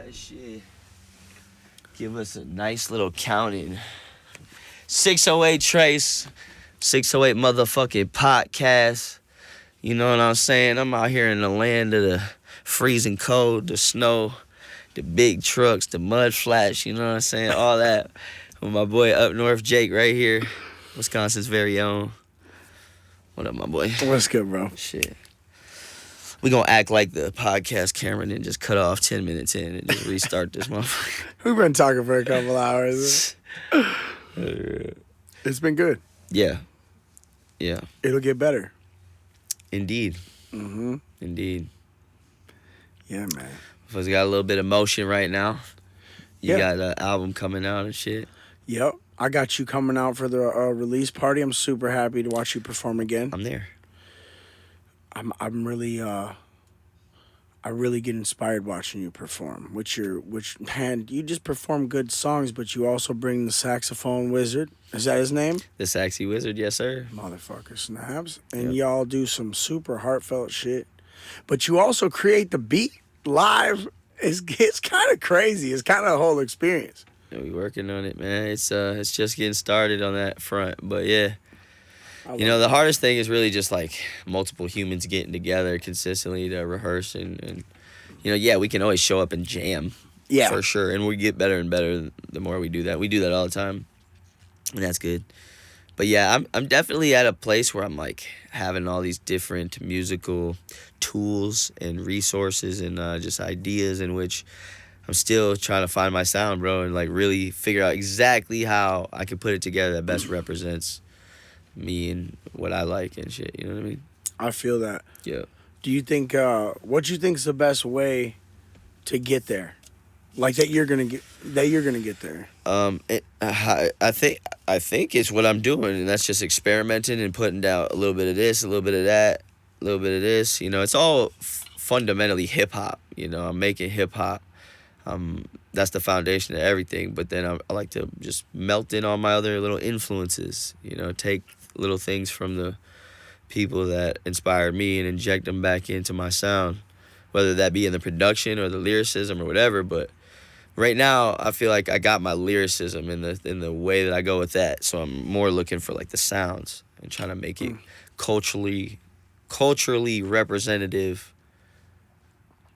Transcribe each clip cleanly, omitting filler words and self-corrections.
Alright, shit. Give us a nice little counting. 608 Trace. 608 motherfucking podcast. You know what I'm saying? I'm out here in the land of the freezing cold, the snow, the big trucks, the mud flats, you know what I'm saying? All that. With my boy up north, Jake, right here. Wisconsin's very own. What up, my boy? What's good, bro? Shit. We gonna act like the podcast camera and then just cut off 10 minutes in and just restart this motherfucker. We've been talking for a couple hours. It's been good. Yeah. Yeah. It'll get better. Indeed. Mm-hmm. Indeed. Yeah, man. Because got a little bit of motion right now. You Yeah. got an album coming out and shit. Yep. I got you coming out for the release party. I'm super happy to watch you perform again. I'm there. I'm really I really get inspired watching you perform. Which man, you just perform good songs, but you also bring the saxophone wizard. Is that his name? The Saxy Wizard, yes, sir. Motherfucker snaps. And Yep. y'all do some super heartfelt shit. But you also create the beat live. It's kind of crazy. It's kind of a whole experience. Yeah, we working on it, man. It's just getting started on that front. But yeah. You know, the hardest thing is really just like multiple humans getting together consistently to rehearse and you know, yeah, we can always show up and jam. Yeah. For sure. And we get better and better the more we do that. We do that all the time. And that's good. But yeah, I'm definitely at a place where I'm like having all these different musical tools and resources and just ideas in which I'm still trying to find my sound, bro, and like really figure out exactly how I can put it together that best represents me and what I like and shit. You know what I mean? I feel that. Yeah. Do you think what you think's the best way to get there? Like that you're gonna get there. I think it's what I'm doing, and that's just experimenting and putting down a little bit of this, a little bit of that, a little bit of this. You know, it's all fundamentally hip hop. You know, I'm making hip hop. That's the foundation of everything. But then I like to just melt in all my other little influences. You know, take little things from the people that inspired me and inject them back into my sound, whether that be in the production or the lyricism or whatever. But right now, I feel like I got my lyricism in the way that I go with that. So I'm more looking for like the sounds and trying to make it culturally representative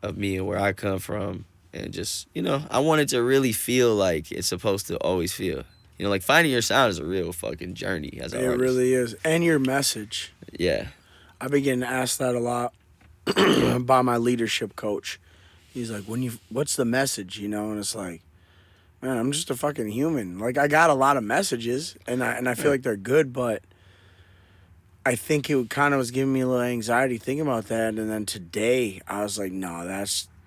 of me and where I come from. And just, you know, I want it to really feel like it's supposed to always feel. You know, like finding your sound is a real fucking journey as an artist. It really is. And your message. Yeah. I've been getting asked that a lot by my leadership coach. He's like, what's the message, you know? And it's like, man, I'm just a fucking human. Like, I got a lot of messages, and I feel like they're good, but I think it kind of was giving me a little anxiety thinking about that. And then today, I was like, no,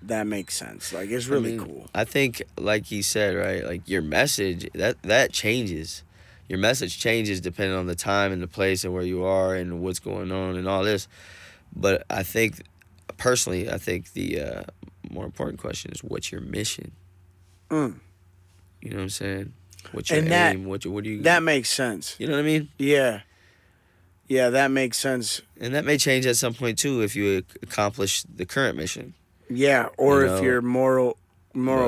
that makes sense. Like, it's really cool. I think, like he said, right, like your message, that changes. Your message changes depending on the time and the place and where you are and what's going on and all this. But I think, personally, the more important question is, what's your mission? You know what I'm saying? What's your aim? What do you... That makes sense. You know what I mean? Yeah. Yeah, that makes sense. And that may change at some point, too, if you accomplish the current mission. Yeah, or if your moral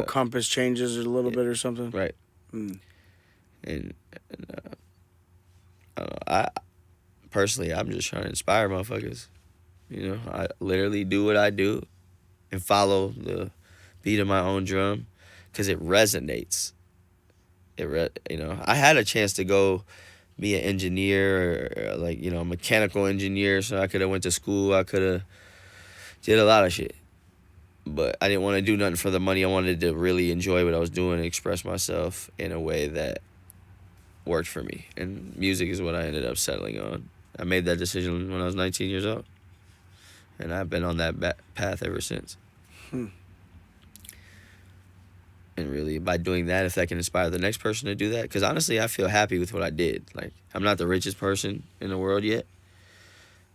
compass changes a little bit or something. Right. And I don't know, I personally, I'm just trying to inspire motherfuckers. You know, I literally do what I do and follow the beat of my own drum because it resonates. You know, I had a chance to go be an engineer or like, you know, a mechanical engineer, so I could have went to school. I could have did a lot of shit. But I didn't want to do nothing for the money. I wanted to really enjoy what I was doing and express myself in a way that worked for me. And music is what I ended up settling on. I made that decision when I was 19 years old. And I've been on that path ever since. And really, by doing that, if that can inspire the next person to do that, because honestly, I feel happy with what I did. Like, I'm not the richest person in the world yet.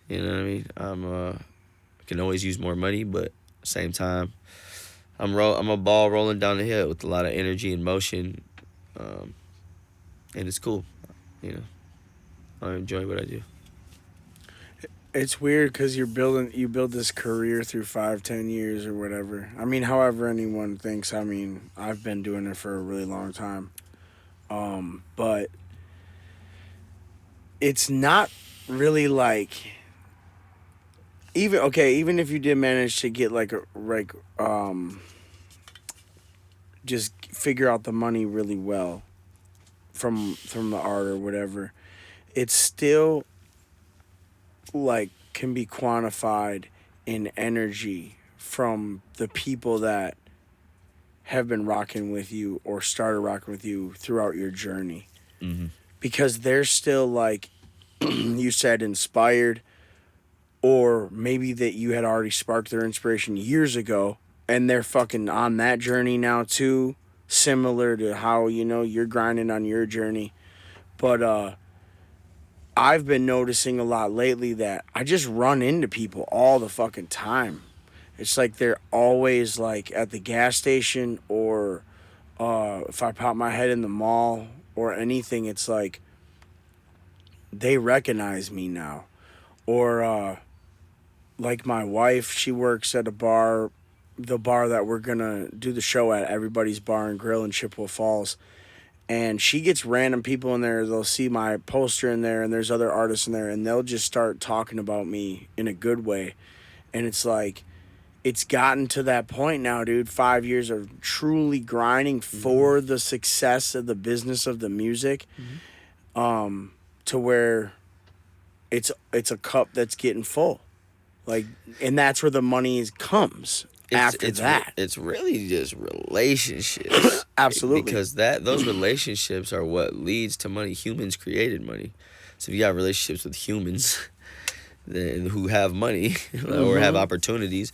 You know what I mean? I can always use more money, but same time, I'm a ball rolling down the hill with a lot of energy and motion, and it's cool. You know, I enjoy what I do. It's weird because you build this career through 5, 10 years or whatever. I mean, however anyone thinks. I mean, I've been doing it for a really long time. But it's not really like even if you did manage to get just figure out the money really well from the art or whatever, it's still like can be quantified in energy from the people that have been rocking with you or started rocking with you throughout your journey. Mm-hmm. Because they're still like you said, inspired, or maybe that you had already sparked their inspiration years ago and they're fucking on that journey now too, similar to how you're grinding on your journey. But I've been noticing a lot lately that I just run into people all the fucking time. It's like they're always like at the gas station, or if I pop my head in the mall or anything, it's like they recognize me now. Or like my wife, she works at the bar that we're gonna do the show at, Everybody's Bar and Grill in Chippewa Falls. And she gets random people in there. They'll see my poster in there, and there's other artists in there, and they'll just start talking about me in a good way. And it's like, it's gotten to that point now, dude. 5 years of truly grinding for the success of the business of the music, to where it's a cup that's getting full, like, and that's where the money comes after that. It's really just relationships. Absolutely. Because those relationships are what leads to money. Humans created money. So if you got relationships with humans then who have money or have opportunities,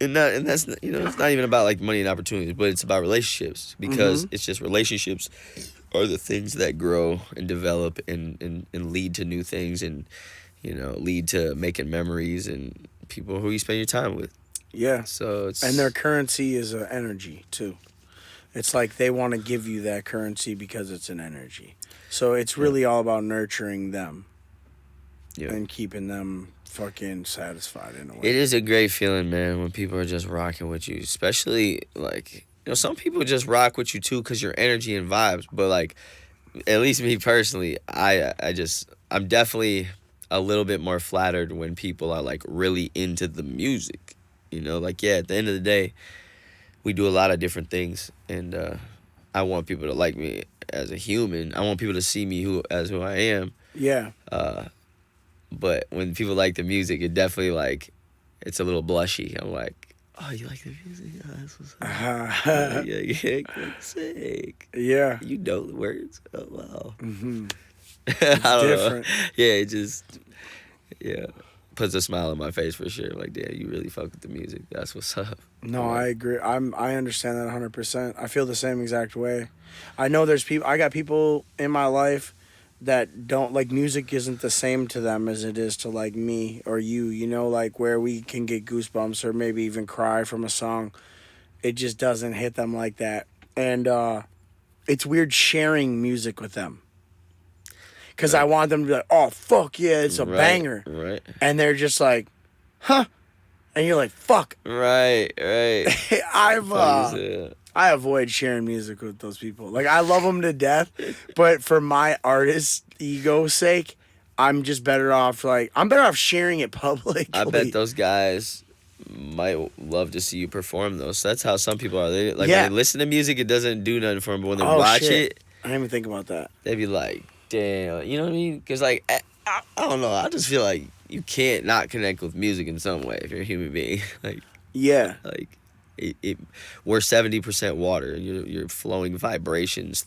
and that's it's not even about like money and opportunities, but it's about relationships, because it's just relationships are the things that grow and develop and lead to new things, and lead to making memories and people who you spend your time with. Yeah. So it's, and their currency is energy too. It's like they want to give you that currency because it's an energy. So it's really all about nurturing them and keeping them fucking satisfied in a way. It is a great feeling, man, when people are just rocking with you, especially like, some people just rock with you too because your energy and vibes. But like, at least me personally, I'm definitely a little bit more flattered when people are like really into the music. Like, yeah, at the end of the day, we do a lot of different things, and I want people to like me as a human. I want people to see me who I am. Yeah. But when people like the music, it definitely like, it's a little blushy. I'm like, oh, you like the music? Oh, that's what's up. Yeah, sick. Yeah. You know the words? Oh, wow. Mm-hmm. I don't different. know. Yeah, it just, puts a smile on my face for sure. Like, damn, you really fuck with the music. That's what's up. No, I agree. I understand that 100%. I feel the same exact way. I know I got people in my life that don't like music, isn't the same to them as it is to like me or you, like where we can get goosebumps or maybe even cry from a song. It just doesn't hit them like that. And it's weird sharing music with them. Because I want them to be like, oh, fuck yeah, it's a banger. Right. And they're just like, huh? And you're like, fuck. Right. I avoid sharing music with those people. Like, I love them to death, but for my artist ego's sake, I'm just better off, I'm better off sharing it publicly. I bet those guys might love to see you perform, though. So that's how some people are. They, when they listen to music, it doesn't do nothing for them, but when they watch it, I didn't even think about that. They'd be like, damn, you know what I mean? Because, like, I don't know. I just feel like you can't not connect with music in some way if you're a human being. Like, yeah. Like, we're 70% water. You're flowing vibrations,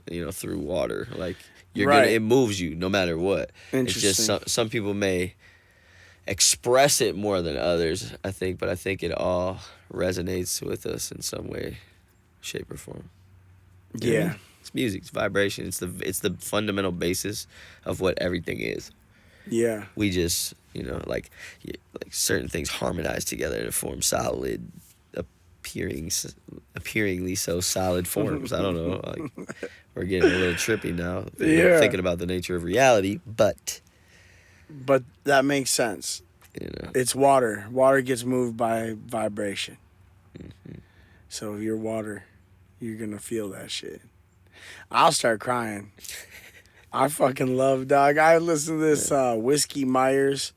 through water. Like, it moves you no matter what. It's just some people may express it more than others, I think, but I think it all resonates with us in some way, shape, or form. Yeah. It's music, it's vibration. It's the fundamental basis of what everything is. Yeah. We just, like certain things harmonize together to form solid, appearingly so solid forms. I don't know. Like, we're getting a little trippy now. Thinking about the nature of reality, but But that makes sense. You know. It's water. Water gets moved by vibration. So if you're water, you're gonna feel that shit. I'll start crying. I fucking love, dog. I listen to this Whiskey Myers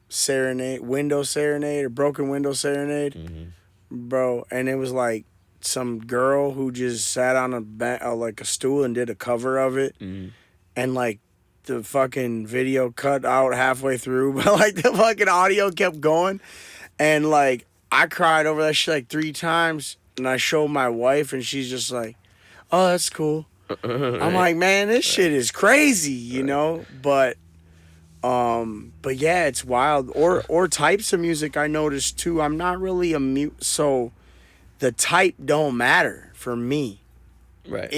serenade, window serenade, or broken window serenade, bro. And it was like some girl who just sat on like a stool and did a cover of it, and like the fucking video cut out halfway through, but like the fucking audio kept going, and like I cried over that shit like 3 times, and I showed my wife, and she's just like, "Oh, that's cool." I'm like, man, this shit is crazy, you know. But yeah, it's wild. Or types of music I noticed too. I'm not really so the type don't matter for me. Right.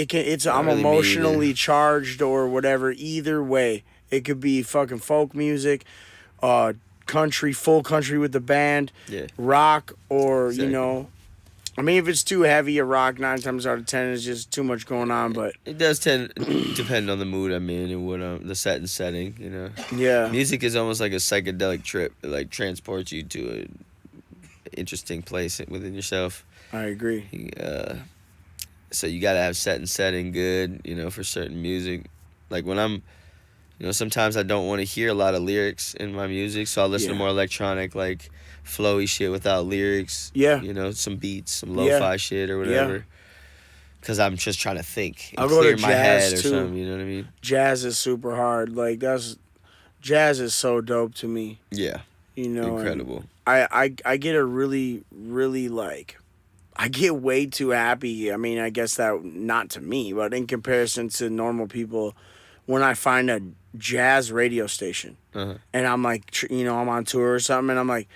I'm really emotionally charged or whatever. Either way, it could be fucking folk music, country, full country with the band, rock, or Exactly. you know. I mean, if it's too heavy a rock, 9 times out of 10 is just too much going on. But it does depend on the mood I'm in and what the set and setting. You know. yeah, Music is almost like a psychedelic trip. It like transports you to an interesting place within yourself. I agree. So you gotta have set and setting good. You know, for certain music. Like when I'm, you know, sometimes I don't want to hear a lot of lyrics in my music, so I'll listen to more electronic, like flowy shit without lyrics. Yeah. You know, some beats, some lo-fi shit or whatever. Because I'm just trying to think and I'll go clear to my jazz, head or too. something. You know what I mean? Jazz is super hard. Like jazz is so dope to me. Yeah. You know, Incredible. I get a really, really like, I get way too happy. I mean, I guess that not to me, but in comparison to normal people, when I find a jazz radio station and I'm like, you know, I'm on tour or something, and I'm like,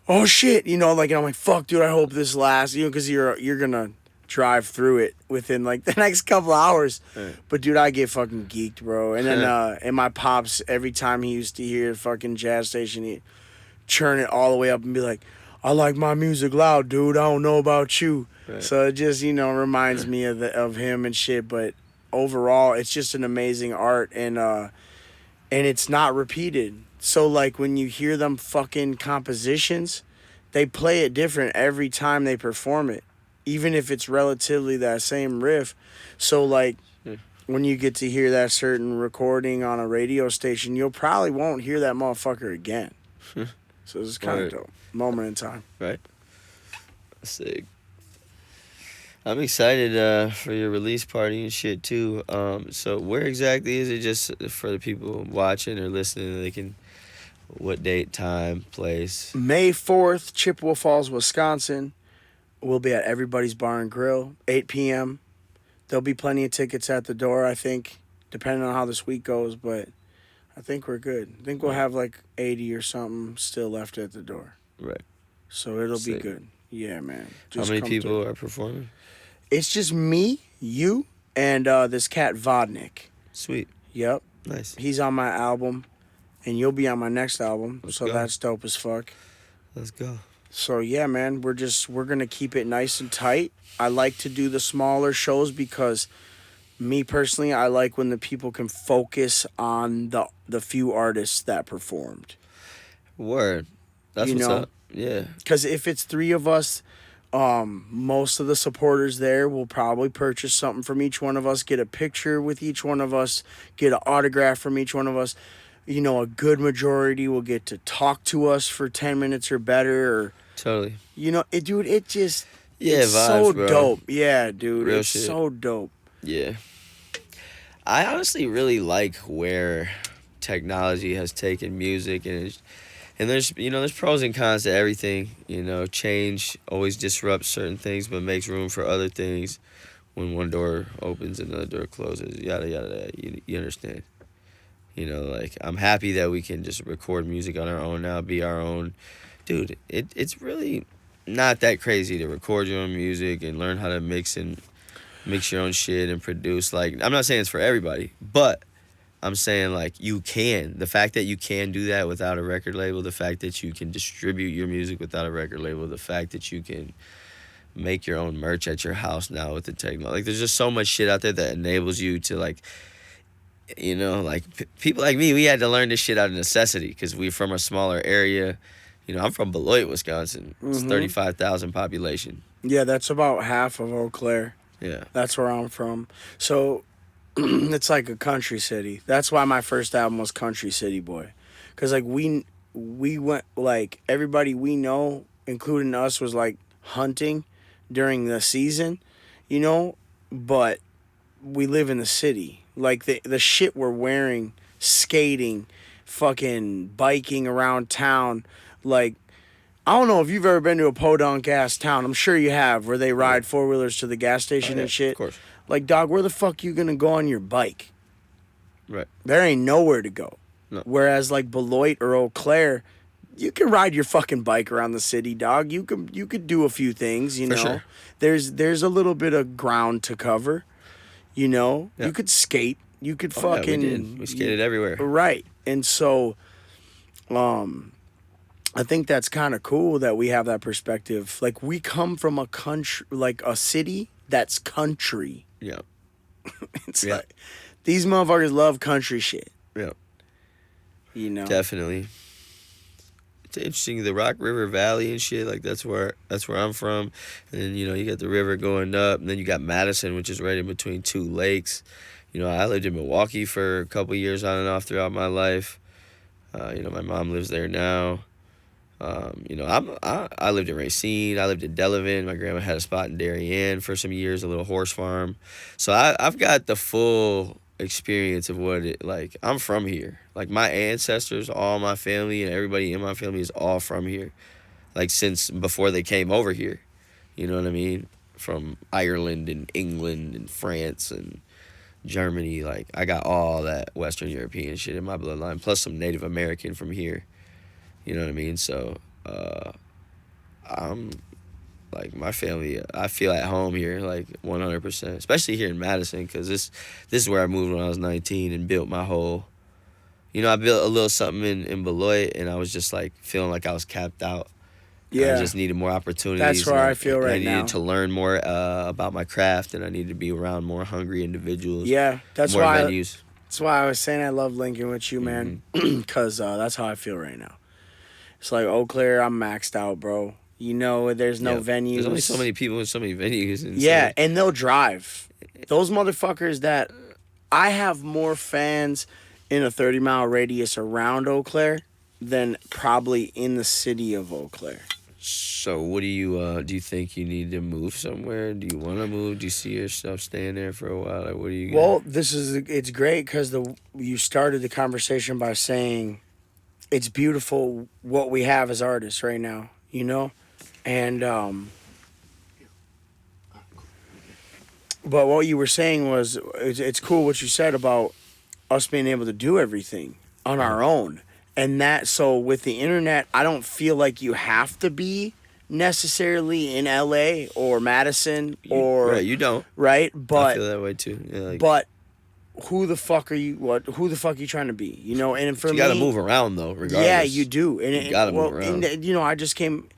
oh shit, you know, like, and I'm like, fuck, dude, I hope this lasts, you know, because you're gonna drive through it within like the next couple hours. Right. But dude, I get fucking geeked, bro. And then and my pops, every time he used to hear a fucking jazz station, he'd churn it all the way up and be like, I like my music loud, dude. I don't know about you. Right. So it just, you know, reminds me of him and shit. But overall, it's just an amazing art, and it's not repeated. So like when you hear them fucking compositions, they play it different every time they perform it, even if it's relatively that same riff. So like when you get to hear that certain recording on a radio station, you'll probably won't hear that motherfucker again. So it's kind of dope. Moment in time. Right. Sick. I'm excited for your release party and shit too. So where exactly is it? Just for the people watching or listening, they can. What date, time, place? May 4th, Chippewa Falls, Wisconsin. We'll be at Everybody's Bar and Grill, 8 p.m. There'll be plenty of tickets at the door, I think, depending on how this week goes, but I think we're good. I think we'll have like 80 or something still left at the door. Right. So it'll Sick. be good. Yeah, man. How many people are performing? It's just me, you, and this cat Vodnik. Sweet. Yep. Nice. He's on my album, and you'll be on my next album. Let's so go. that's dope as fuck. Let's go. So yeah, man, we're gonna keep it nice and tight. I like to do the smaller shows because me personally, I like when the people can focus on the few artists that performed. Word. That's You what's know? up. Yeah. Because if it's 3 of us, most of the supporters there will probably purchase something from each one of us, get a picture with each one of us, get an autograph from each one of us. You know, a good majority will get to talk to us for 10 minutes or better, or Totally. you know, dude, it just it's vibes, so bro. dope. Yeah, dude, Real it's shit. so dope. Yeah. I honestly really like where technology has taken music, and there's there's pros and cons to everything. You know, change always disrupts certain things, but makes room for other things. When one door opens, another door closes. Yada yada. You understand? You know, like I'm happy that we can just record music on our own now, be our own. Dude, it's really not that crazy to record your own music and learn how to mix your own shit and produce. Like, I'm not saying it's for everybody, but I'm saying, like, you can. The fact that you can do that without a record label, the fact that you can distribute your music without a record label, the fact that you can make your own merch at your house now with the technology. Like, there's just so much shit out there that enables you to, like, you know, like people like me, we had to learn this shit out of necessity because we're from a smaller area. You know, I'm from Beloit, Wisconsin. It's Mm-hmm. 35,000 population. Yeah, that's about half of Eau Claire. Yeah. That's where I'm from. So it's like a country city. That's why my first album was Country City Boy, because like we went like everybody we know, including us, was like hunting during the season, you know, but we live in the city. Like the shit we're wearing, skating, fucking biking around town, like. I don't know if you've ever been to a podunk ass town. I'm sure you have, where they ride four wheelers to the gas Oh, station yeah, and shit. of course. Like, dog, where the fuck you gonna go on your bike? Right. There ain't nowhere to go. No. Whereas like Beloit or Eau Claire, you can ride your fucking bike around the city, dog. You could do a few things, you For know. sure. There's a little bit of ground to cover, you know. Yeah. You could skate. You could Oh, yeah, fucking we did. We skated everywhere. right. And so I think that's kind of cool that we have that perspective. Like we come from a country, like a city that's country. Yeah. It's Yeah. like these motherfuckers love country shit. Yeah. You know. Definitely. It's interesting, the Rock River Valley and shit, like that's where I'm from. And then, you know, you got the river going up, and then you got Madison, which is right in between two lakes. You know, I lived in Milwaukee for a couple years on and off throughout my life. You know, my mom lives there now. You know, I lived in Racine. I lived in Delavan. My grandma had a spot in Darien for some years, a little horse farm. So I've got the full experience of what it like. I'm from here. Like my ancestors, all my family, and everybody in my family is all from here. Like since before they came over here. You know what I mean? From Ireland and England and France and Germany. Like I got all that Western European shit in my bloodline, plus some Native American from here. You know what I mean? So, I'm like my family. I feel at home here, like 100%. Especially here in Madison, because this is where I moved when I was 19 and built my whole. You know, I built a little something in Beloit, and I was just like feeling like I was capped out. Yeah. I just needed more opportunities. That's where and I feel right I needed now. to learn more about my craft, and I needed to be around more hungry individuals. Yeah, that's more why. venues. That's why I was saying I love linking with you, man. Because that's how I feel right now. It's like Eau Claire, I'm maxed out, bro. You know, there's no venues. There's only so many people and so many venues. And yeah, and they'll drive. Those motherfuckers that I have more fans in a 30-mile radius around Eau Claire than probably in the city of Eau Claire. So what do you think you need to move somewhere? Do you want to move? Do you see yourself staying there for a while? Like, what do you? Well, it's great because you started the conversation by saying it's beautiful what we have as artists right now, you know, and but what you were saying was it's cool what you said about us being able to do everything on our own. And that, so with the internet, I don't feel like you have to be necessarily in LA or Madison or right, you don't. Right? I But feel that way too. Yeah, like, but who the fuck are you you trying to be? You know, and for you me, gotta move around though, regardless. yeah, you do. And You gotta move around. And, you know, I just came.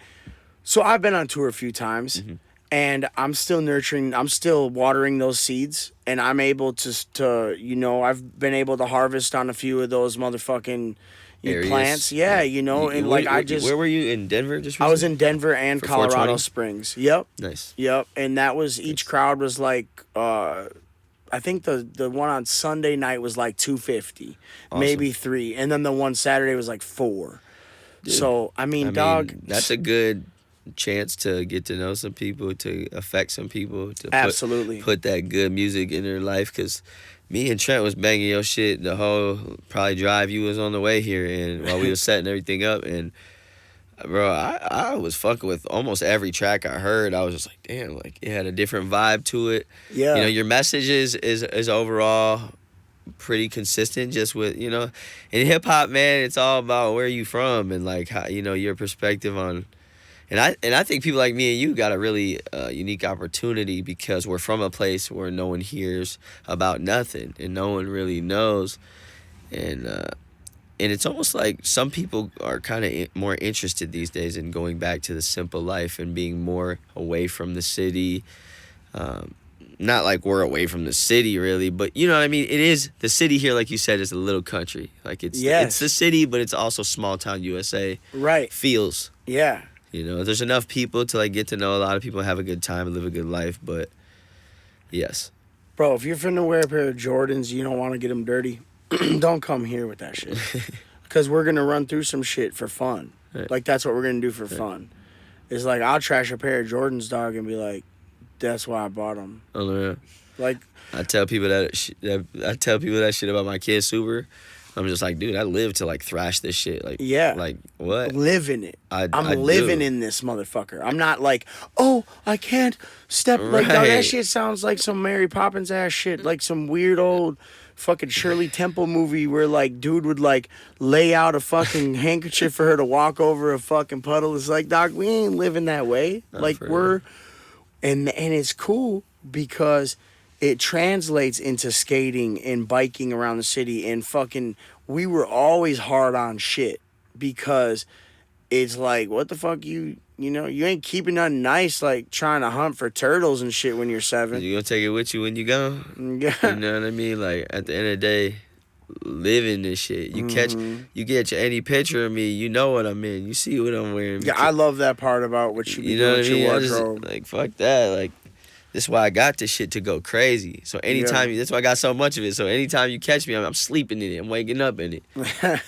So I've been on tour a few times, and I'm still nurturing. I'm still watering those seeds, and I'm able to you know, I've been able to harvest on a few of those motherfucking Areas. plants. Yeah, you know, and like I just. Where were you in Denver? Just I was recently? in Denver and For Colorado 420? Springs. Yep. Nice. Yep. And that was each crowd was like. I think the one on Sunday night was like 250, maybe 3, and then the one Saturday was like 4. Dude, so I mean, dog, that's a good chance to get to know some people, to affect some people, to absolutely put that good music in their life. Cause me and Trent was banging your shit the whole probably drive you was on the way here, and while we was setting everything up, and bro, I was fucking with almost every track I heard. I was just like, damn, like it had a different vibe to it. Yeah. You know, your message is overall pretty consistent, just with, you know, in hip hop, man, it's all about where you from and like how, you know, your perspective on. And I think people like me and you got a really unique opportunity because we're from a place where no one hears about nothing and no one really knows, and it's almost like some people are kind of more interested these days in going back to the simple life and being more away from the city. not like we're away from the city really, but you know what I mean? It is, the city here, like you said, is a little country. Like it's the city, but it's also small town USA. Right. Feels. Yeah. You know, there's enough people to like get to know a lot of people, have a good time, live a good life, but yes. Bro, if you're finna wear a pair of Jordans, you don't want to get them dirty, don't come here with that shit. Because we're going to run through some shit for fun. Right. Like, that's what we're going to do for fun. It's like, I'll trash a pair of Jordans, dog, and be like, that's why I bought them. Oh, no. Like, I tell people that shit about my kid Super. I'm just like, dude, I live to like thrash this shit. Like, yeah. Like, what? Live in it. I'm I living do. in this motherfucker. I'm not like, oh, I can't step. Like, dog, that shit sounds like some Mary Poppins ass shit. Like some weird old fucking Shirley Temple movie where like dude would like lay out a fucking handkerchief for her to walk over a fucking puddle. It's like, dog, we ain't living that way. Not like we're, and it's cool because it translates into skating and biking around the city and fucking, we were always hard on shit because it's like, what the fuck, you know, you ain't keeping nothing nice like trying to hunt for turtles and shit when you're 7. You gonna take it with you when you go? Yeah. You know what I mean? Like, at the end of the day, living this shit. You get any picture of me, you know what I'm in. You see what I'm wearing. Yeah, I love that part about what you be doing with your wardrobe. Like, fuck that. Like, this is why I got this shit to go crazy. So anytime, that's why I got so much of it. So anytime you catch me, I'm sleeping in it. I'm waking up in it.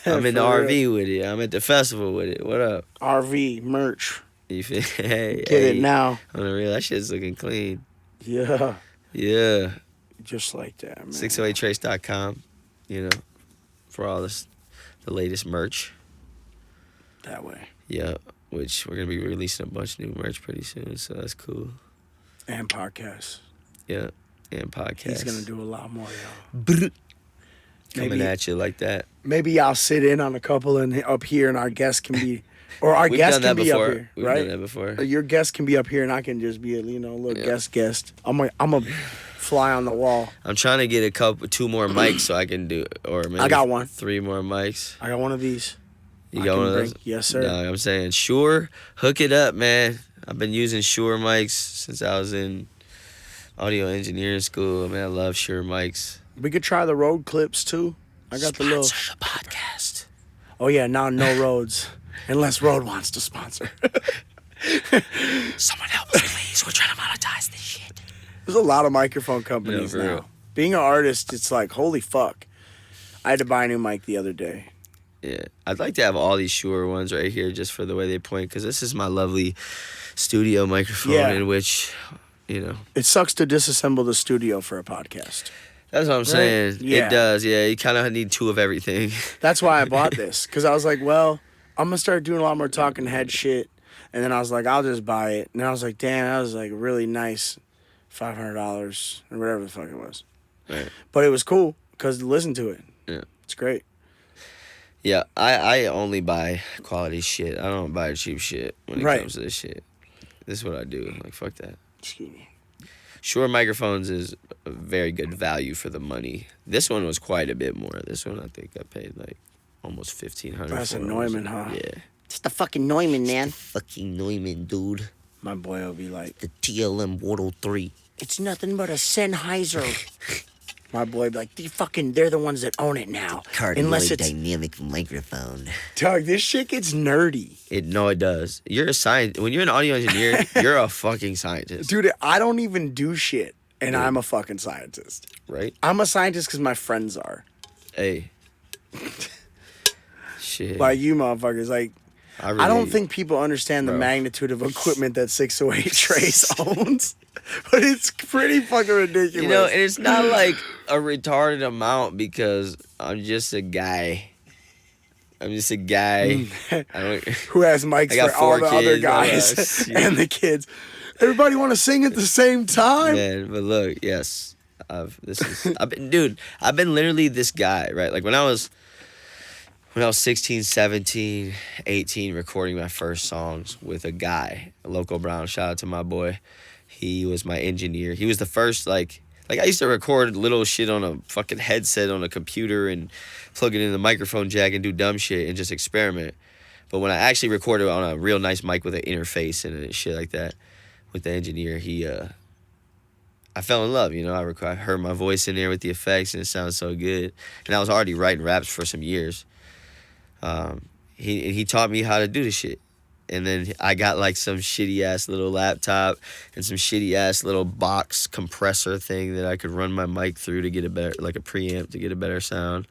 I'm in the RV with it. I'm at the festival with it. What up? RV merch. You feel? Hey, Get it now. On the real, that shit's looking clean. Yeah. Yeah. Just like that, man. 608trace.com, you know, for all this, the latest merch. That way. Yeah, which we're going to be releasing a bunch of new merch pretty soon, so that's cool. And podcasts. Yeah, and podcasts. He's going to do a lot more, y'all. Coming at you like that. Maybe I'll sit in on a couple and up here and our guests can be, or our guest can be up here, We've right? done that before. Your guest can be up here and I can just be a, little guest. I'm a fly on the wall. I'm trying to get two more mics so I can do, or maybe I got one. 3 more mics. I got one of these. You got one of those? Yes, sir. No, I'm saying, Shure, hook it up, man. I've been using Shure mics since I was in audio engineering school. Man, I love Shure mics. We could try the road clips too. I got the little. Sponsor the podcast. Oh yeah, now no roads, unless Road wants to sponsor. Someone help us, please. We're trying to monetize this shit. There's a lot of microphone companies for now. real. Being an artist, it's like, holy fuck. I had to buy a new mic the other day. Yeah, I'd like to have all these Shure ones right here just for the way they point, because this is my lovely studio microphone in which, you know. It sucks to disassemble the studio for a podcast. That's what I'm saying. Yeah. It does, yeah. You kind of need 2 of everything. That's why I bought this, because I was like, well, I'm going to start doing a lot more talking head shit. And then I was like, I'll just buy it. And I was like, damn, that was like really nice, $500 or whatever the fuck it was. Right. But it was cool, because listen to it. Yeah. It's great. Yeah, I only buy quality shit. I don't buy cheap shit when it comes to this shit. This is what I do. Like, fuck that. Excuse me. Shure microphones is a very good value for the money. This one was quite a bit more. This one, I think I paid like almost $1,500. That's a Neumann, huh? Yeah. It's the fucking Neumann, man. Fucking Neumann, dude. My boy will be like, The TLM 103. It's nothing but a Sennheiser. my boy will be like, they're the ones that own it now. Unless it's dynamic microphone. Doug, this shit gets nerdy. It does. You're a scientist. When you're an audio engineer, you're a fucking scientist. Dude, I don't even do shit, and I'm a fucking scientist. Right? I'm a scientist because my friends are. Hey. Shit. Like you motherfuckers. Like, I don't think people understand the Bro. magnitude of equipment that 608 Trace owns. But it's pretty fucking ridiculous. You know, and it's not like a retarded amount because I'm just a guy. I don't. Who has mics I got for all 4 the other kids, guys yeah. and the kids. Everybody want to sing at the same time? Man, but look, yes, I've been literally this guy, right? Like when I was 16, 17, 18, recording my first songs with a guy, a local Brown. Shout out to my boy. He was my engineer. He was the first, like I used to record little shit on a fucking headset on a computer and plug it in the microphone jack and do dumb shit and just experiment. But when I actually recorded on a real nice mic with an interface and shit like that with the engineer, I fell in love, you know. I heard my voice in there with the effects, and it sounds so good. And I was already writing raps for some years. He taught me how to do the shit. And then I got like some shitty ass little laptop and some shitty ass little box compressor thing that I could run my mic through to get a better, like a preamp to get a better sound.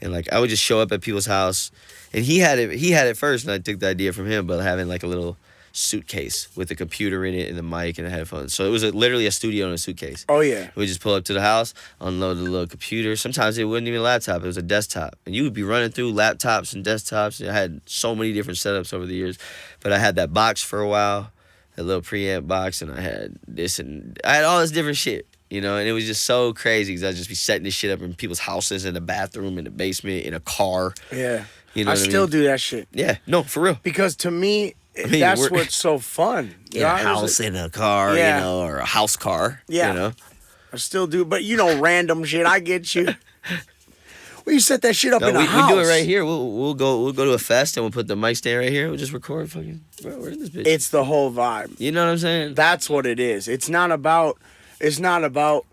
And like I would just show up at people's house, and he had it first, and I took the idea from him. But having like a little suitcase with a computer in it and the mic and the headphones, so it was literally a studio in a suitcase. Oh yeah. We just pull up to the house, unload the little computer. Sometimes it wasn't even a laptop; it was a desktop, and you would be running through laptops and desktops. I had so many different setups over the years, but I had that box for a while, that little preamp box, and I had this, and I had all this different shit. You know, and it was just so crazy because I'd just be setting this shit up in people's houses, in the bathroom, in the basement, in a car. Yeah. You know I what still I mean? do that shit. Yeah, no, for real. Because to me, mean, that's what's so fun. In a house, in a car, Yeah. you know, or a house car. Yeah. You know? I still do, but you know, random shit. I get you. Well, you set that shit up No, in a we house. do it right here. We'll go to a fest and we'll put the mic stand right here. We'll just record fucking. Bro, we're in this bitch. It's the whole vibe. You know what I'm saying? That's what it is. It's not about.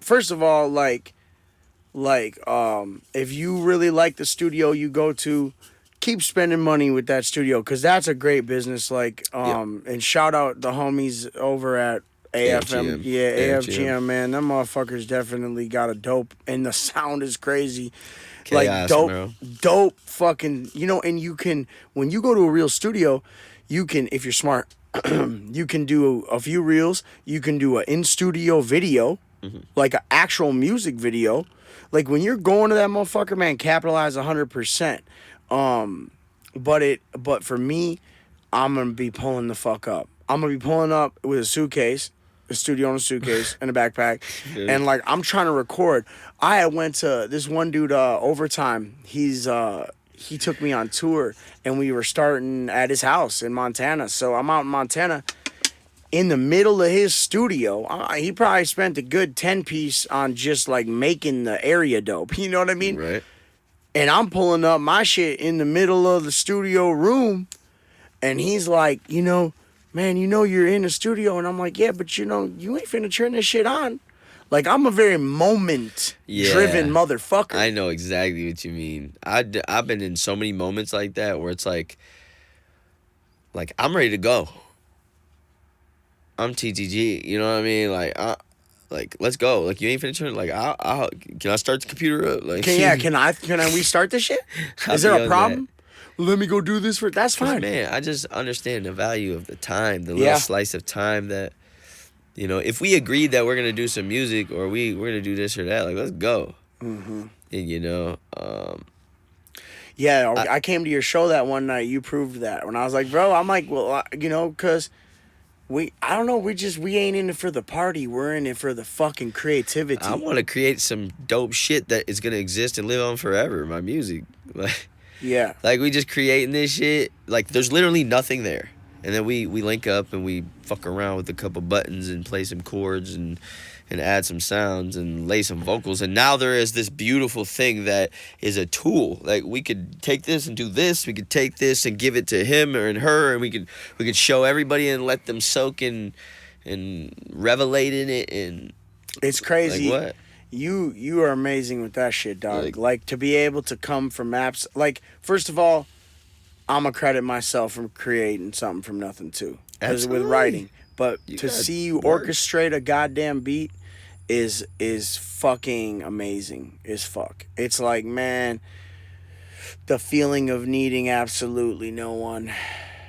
First of all, like, if you really like the studio you go to, keep spending money with that studio because that's a great business. Like, and shout out the homies over at AFM. Yeah, AFGM, man. Them motherfuckers definitely got a dope, and the sound is crazy. Chaos, like dope, bro. dope fucking, you know, and you can, when you go to a real studio, you can, if you're smart, you can do a few reels, you can do an in-studio video, like an actual music video. Like when you're going to that motherfucker, man, capitalize 100%. But for me, I'm gonna be pulling the fuck up. I'm gonna be pulling up with a suitcase, a studio in a suitcase, and a backpack, and like I'm trying to record. I had went to this one dude Overtime. He took me on tour, and we were starting at his house in Montana. So I'm out in Montana, in the middle of his studio. He probably spent a good 10-piece on just like making the area dope. You know what I mean? Right. And I'm pulling up my shit in the middle of the studio room. And he's like, you know, man, you know you're in the studio. And I'm like, yeah, but you know, you ain't finna turn this shit on. Like, I'm a very moment-driven motherfucker. I know exactly what you mean. I've been in so many moments like that where it's like I'm ready to go. I'm TTG, you know what I mean? Like, let's go. Like, you ain't finna turn. Like, can I start the computer up? Like, Can we start this shit? Is there a problem? Let me go do this for. That's fine. Man, I just understand the value of the time, the little slice of time that, you know, if we agreed that we're gonna do some music or we're gonna do this or that, like, let's go. Mm-hmm. And you know, yeah, I came to your show that one night. You proved that when I was like, bro, I'm like, well, you know, because. I don't know, we ain't in it for the party. We're in it for the fucking creativity. I want to create some dope shit that is going to exist and live on forever, my music. Like, yeah. Like, we just creating this shit. Like, there's literally nothing there. And then we link up and we fuck around with a couple buttons and play some chords and add some sounds and lay some vocals. And now there is this beautiful thing that is a tool. Like, we could take this and do this. We could take this and give it to him or and her, and we could show everybody and let them soak and revelate in it. And it's crazy. Like, what? You are amazing with that shit, dog. Like to be able to come from apps. Like, first of all, I'm going to credit myself for creating something from nothing, too. With writing. But to see you orchestrate a goddamn beat is fucking amazing as fuck. It's like, man, the feeling of needing absolutely no one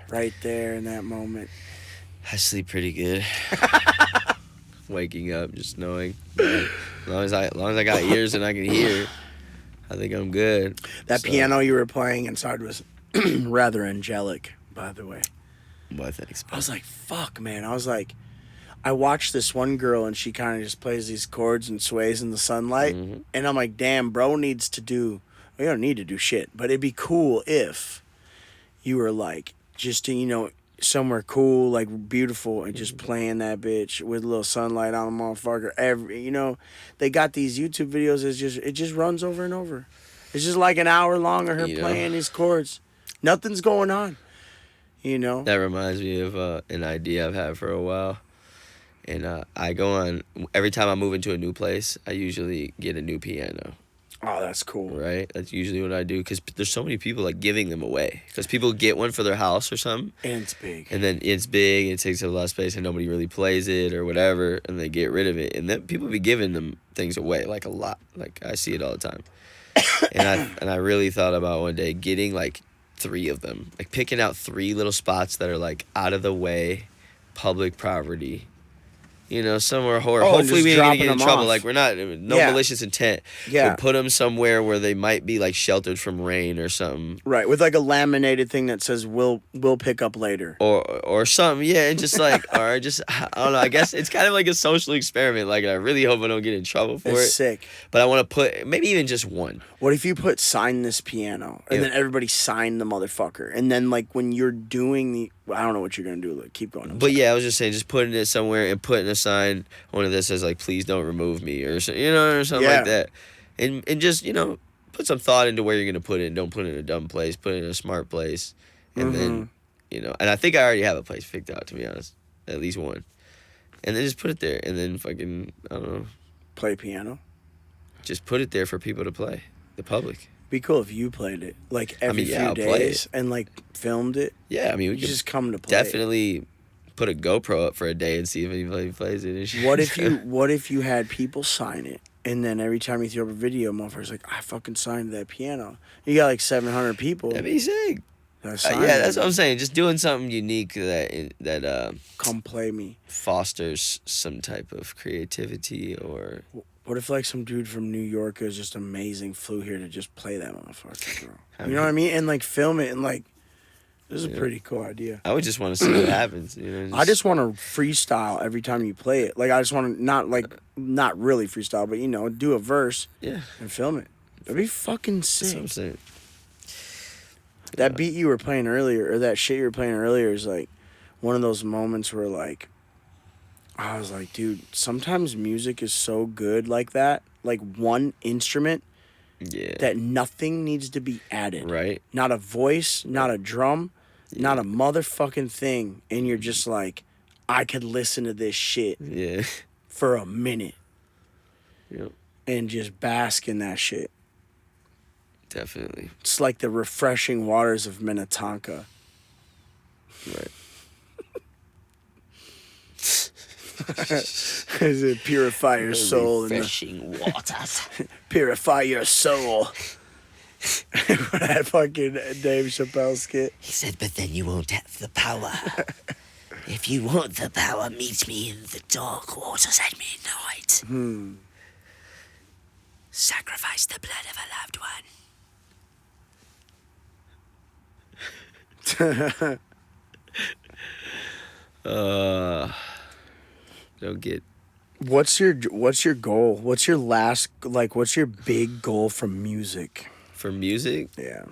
right there in that moment. I sleep pretty good. Waking up, just knowing. As long as I got ears and I can hear, I think I'm good. That piano you were playing inside was rather angelic, by the way. Well, thanks. I was like, fuck, man. I was like, I watched this one girl and she kind of just plays these chords and sways in the sunlight. Mm-hmm. And I'm like, damn, bro needs to do, we don't need to do shit, but it'd be cool if you were like, just, you know, somewhere cool, like beautiful, and just playing that bitch with a little sunlight on the motherfucker. You know, they got these YouTube videos. It just runs over and over. It's just like an hour long of her playing these chords. Nothing's going on. You know? That reminds me of an idea I've had for a while. And I go on every time I move into a new place. I usually get a new piano. Oh, that's cool. Right, that's usually what I do because there's so many people like giving them away because people get one for their house or something, And it's big. and then it's big and it takes up a lot of space and nobody really plays it or whatever, and they get rid of it, and then people be giving them things away like a lot. Like I see it all the time, and I really thought about one day getting like 3 of them, like picking out 3 little spots that are like out of the way, public property. You know, somewhere horrible. Oh, Hopefully just we ain't gonna dropping get in them trouble. off. Like we're not, no Yeah. malicious intent. Yeah. But put them somewhere where they might be like sheltered from rain or something, Right, with like a laminated thing that says we'll pick up later. or something. Yeah, and just like, or just I don't know. I guess it's kind of like a social experiment. Like I really hope I don't get in trouble for It's it. sick. But I want to put maybe even just one. What if you put sign this piano and Yeah. then everybody sign the motherfucker, and then like when you're doing the, I don't know what you're gonna do. Like keep going. But yeah, I was just saying, just putting it somewhere and putting a sign on it that says like, "Please don't remove me," or or something Yeah. like that, and just put some thought into where you're gonna put it. Don't put it in a dumb place. Put it in a smart place, and then and I think I already have a place picked out, to be honest, at least one, and then just put it there, and then fucking I don't know, play piano. just put it there for people to play, the public. Be cool if you played it like every yeah, few I'll play days and like filmed it. Yeah, I mean we You could just come to play. definitely put a GoPro up for a day and see if anybody plays it. And shit. What if you had people sign it, and then every time you throw up a video, motherfucker's like, I fucking signed that piano. You got like 700 people. That'd be sick. That Yeah, signed that's it. what I'm saying. Just doing something unique that Come play me. fosters some type of creativity or What if like some dude from New York is just amazing flew here to just play that motherfucker, bro? I You mean- know what I mean? And like film it and like, this is a pretty cool idea. I would just want to see what happens. I just want to freestyle every time you play it. Like I just want to not really freestyle, but do a verse yeah. and film it. That'd be fucking That's what I'm sick. saying. That beat you were playing earlier, or that shit you were playing earlier, is like one of those moments where like I was like, dude, sometimes music is so good like that, like one instrument Yeah. that nothing needs to be added. Right. Not a voice, not a drum, not a motherfucking thing, and you're just like, I could listen to this shit Yeah. for a minute Yep. and just bask in that shit. Definitely. It's like the refreshing waters of Minnetonka. Right. Is it purify your soul? Refreshing waters. Purify your soul. That fucking Dave Chappelle skit. He said, but then you won't have the power. If you want the power, meet me in the dark waters at midnight. Sacrifice the blood of a loved one. Don't get What's your goal? What's your last, like, what's your big goal from music? for music. Yeah.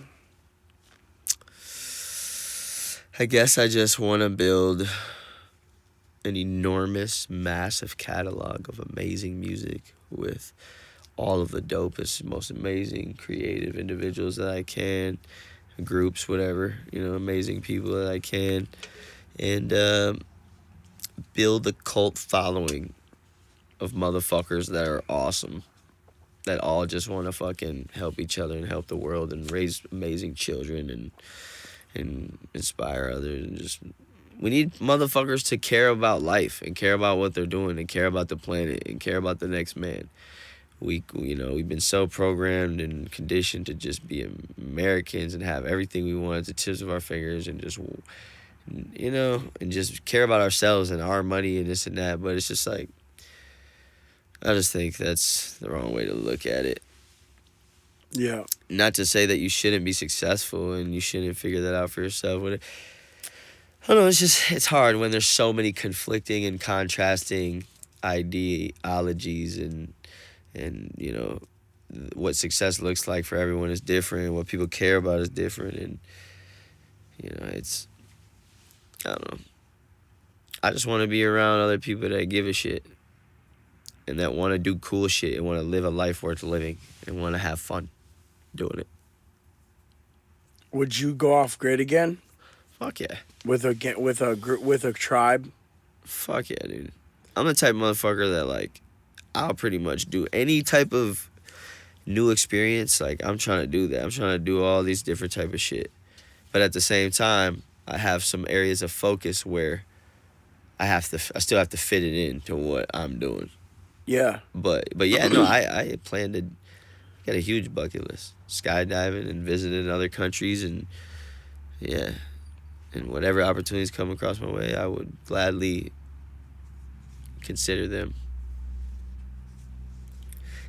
I guess I just want to build an enormous, massive catalog of amazing music with all of the dopest, most amazing, creative individuals that I can, groups, whatever, amazing people that I can, and build a cult following of motherfuckers that are awesome, that all just want to fucking help each other and help the world and raise amazing children and inspire others, and just we need motherfuckers to care about life and care about what they're doing and care about the planet and care about the next man. We've been so programmed and conditioned to just be Americans and have everything we want at the tips of our fingers and just and just care about ourselves and our money and this and that. But it's just like, I just think that's the wrong way to look at it. Yeah. Not to say that you shouldn't be successful and you shouldn't figure that out for yourself. I don't know, it's hard when there's so many conflicting and contrasting ideologies and what success looks like for everyone is different. What people care about is different. And, it's, I don't know. I just want to be around other people that give a shit and that want to do cool shit and want to live a life worth living and want to have fun doing it. Would you go off grid again Fuck yeah. with a tribe? Fuck yeah, dude. I'm the type of motherfucker that like I'll pretty much do any type of new experience. Like I'm trying to do that. I'm trying to do all these different type of shit. But at the same time, I have some areas of focus where I still have to fit it into what I'm doing. Yeah. But yeah, no, I plan to get a huge bucket list. Skydiving and visiting other countries and yeah. And whatever opportunities come across my way, I would gladly consider them.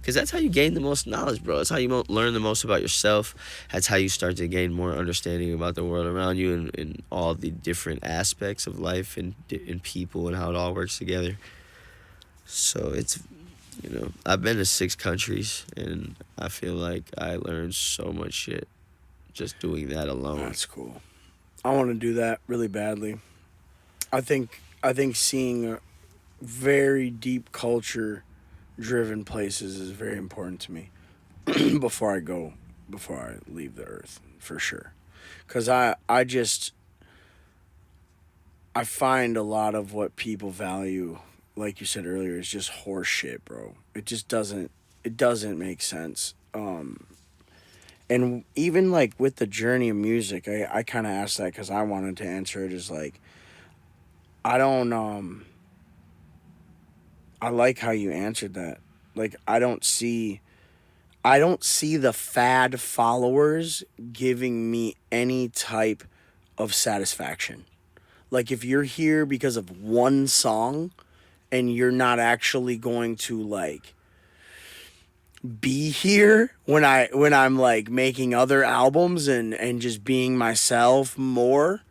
Because that's how you gain the most knowledge, bro. That's how you learn the most about yourself. That's how you start to gain more understanding about the world around you and all the different aspects of life and people and how it all works together. So it's, I've been to 6 countries, and I feel like I learned so much shit just doing that alone. That's cool. I want to do that really badly. I think seeing very deep culture driven places is very important to me before I leave the earth, for sure. Because I find a lot of what people value, like you said earlier, is just horse shit, bro. It just doesn't make sense. And even like with the journey of music, I kind of asked that because I wanted to answer it as like, I like how you answered that. Like, I don't see the fad followers giving me any type of satisfaction. Like, if you're here because of one song and you're not actually going to like be here when I'm like making other albums and just being myself more,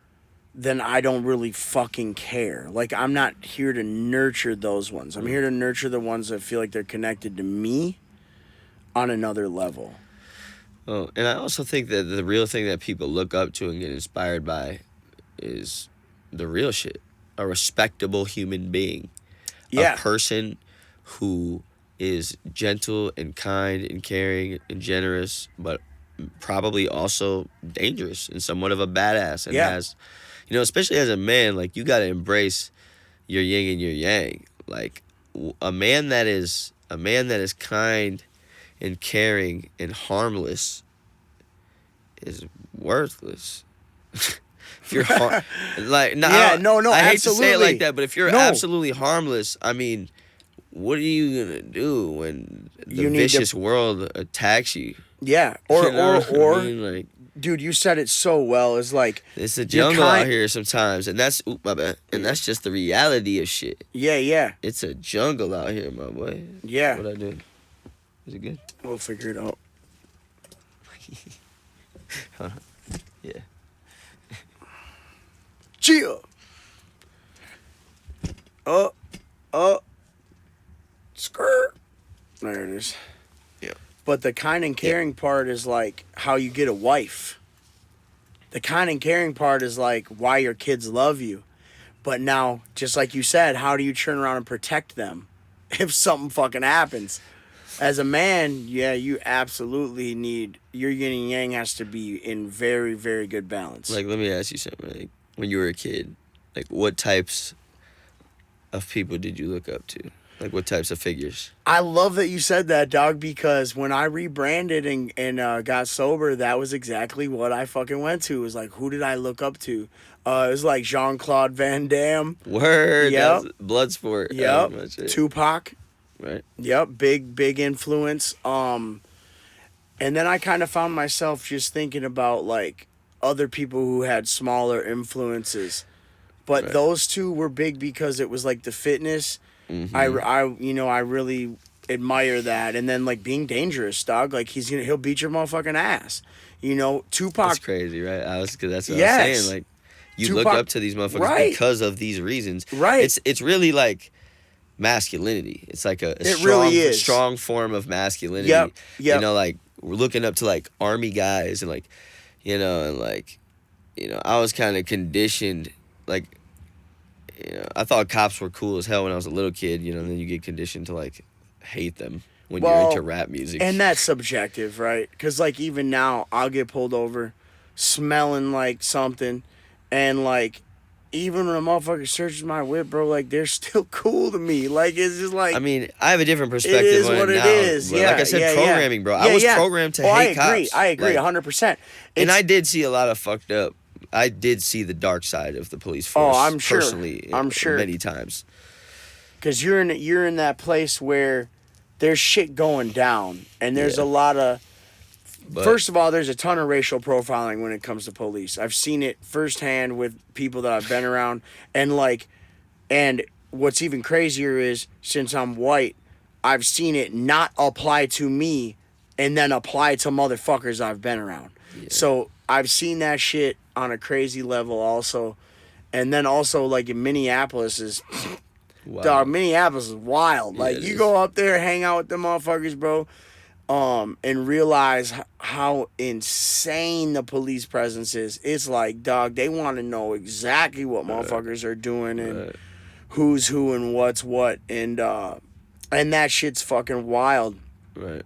then I don't really fucking care. Like, I'm not here to nurture those ones. I'm here to nurture the ones that feel like they're connected to me on another level. Oh, and I also think that the real thing that people look up to and get inspired by is the real shit. A respectable human being. Yeah. A person who is gentle and kind and caring and generous, but probably also dangerous and somewhat of a badass and has... especially as a man, like, you got to embrace your yin and your yang. Like, a man that is kind and caring and harmless is worthless. If you're like, no, I hate absolutely. to say it like that, but if you're absolutely harmless, I mean, what are you gonna do when the vicious world attacks you? Yeah, or like, dude, you said it so well. It's like, it's a jungle out here sometimes, and that's my bad. And that's just the reality of shit. Yeah. It's a jungle out here, my boy. Yeah. What I do? Is it good? We'll figure it out. Hold on. Yeah. Chia. Skirt. There it is. Yeah. But the kind and caring part is like how you get a wife. The kind and caring part is like why your kids love you. But now, just like you said, how do you turn around and protect them if something fucking happens? As a man, yeah, you absolutely need, your yin and yang has to be in very, very good balance. Like, let me ask you something. Like, when you were a kid, like, what types of people did you look up to? Like, what types of figures? I love that you said that, dog, because when I rebranded and got sober, that was exactly what I fucking went to. It was like, who did I look up to? It was like Jean-Claude Van Damme. Word. Yep. Bloodsport. Yep. Tupac. Right. Yep. Big influence. And then I kind of found myself just thinking about, like, other people who had smaller influences. But those two were big because it was, like, the fitness. Mm-hmm. I really admire that. And then, like, being dangerous, dog. Like, he'll beat your motherfucking ass. Tupac. That's crazy, right? That's what I was saying. Like, you Tupac, look up to these motherfuckers because of these reasons. Right. It's really like masculinity. It's like a strong form of masculinity. Yep. Like, we're looking up to, like, army guys and, like, I was kind of conditioned, like, I thought cops were cool as hell when I was a little kid, and then you get conditioned to, like, hate them when you're into rap music. And that's subjective, right? Because, like, even now, I'll get pulled over smelling like something, and, like, even when a motherfucker searches my whip, bro, like, they're still cool to me. Like, it's just like... I mean, I have a different it perspective is on what it it now. is. But Yeah, like I said, yeah, programming, bro. yeah, I was yeah. programmed to I hate agree. cops. I agree, Like, 100%. and I did see a lot of fucked up. I did see the dark side of the police force. I'm sure. Personally, I'm sure. many times. Because you're in that place where there's shit going down, and there's Yeah. a lot of... But, First of all, there's a ton of racial profiling when it comes to police. I've seen it firsthand with people that I've been around, and what's even crazier is, since I'm white, I've seen it not apply to me and then apply to motherfuckers I've been around. Yeah. So I've seen that shit on a crazy level also. And then also, like, in Minneapolis is... wow. Dog, Minneapolis is wild. Yeah, Like, it you is. go up there, hang out with them motherfuckers, bro, and realize how insane the police presence is. It's like, dog, they want to know exactly what motherfuckers are doing and who's who and what's what, and that shit's fucking wild. Right.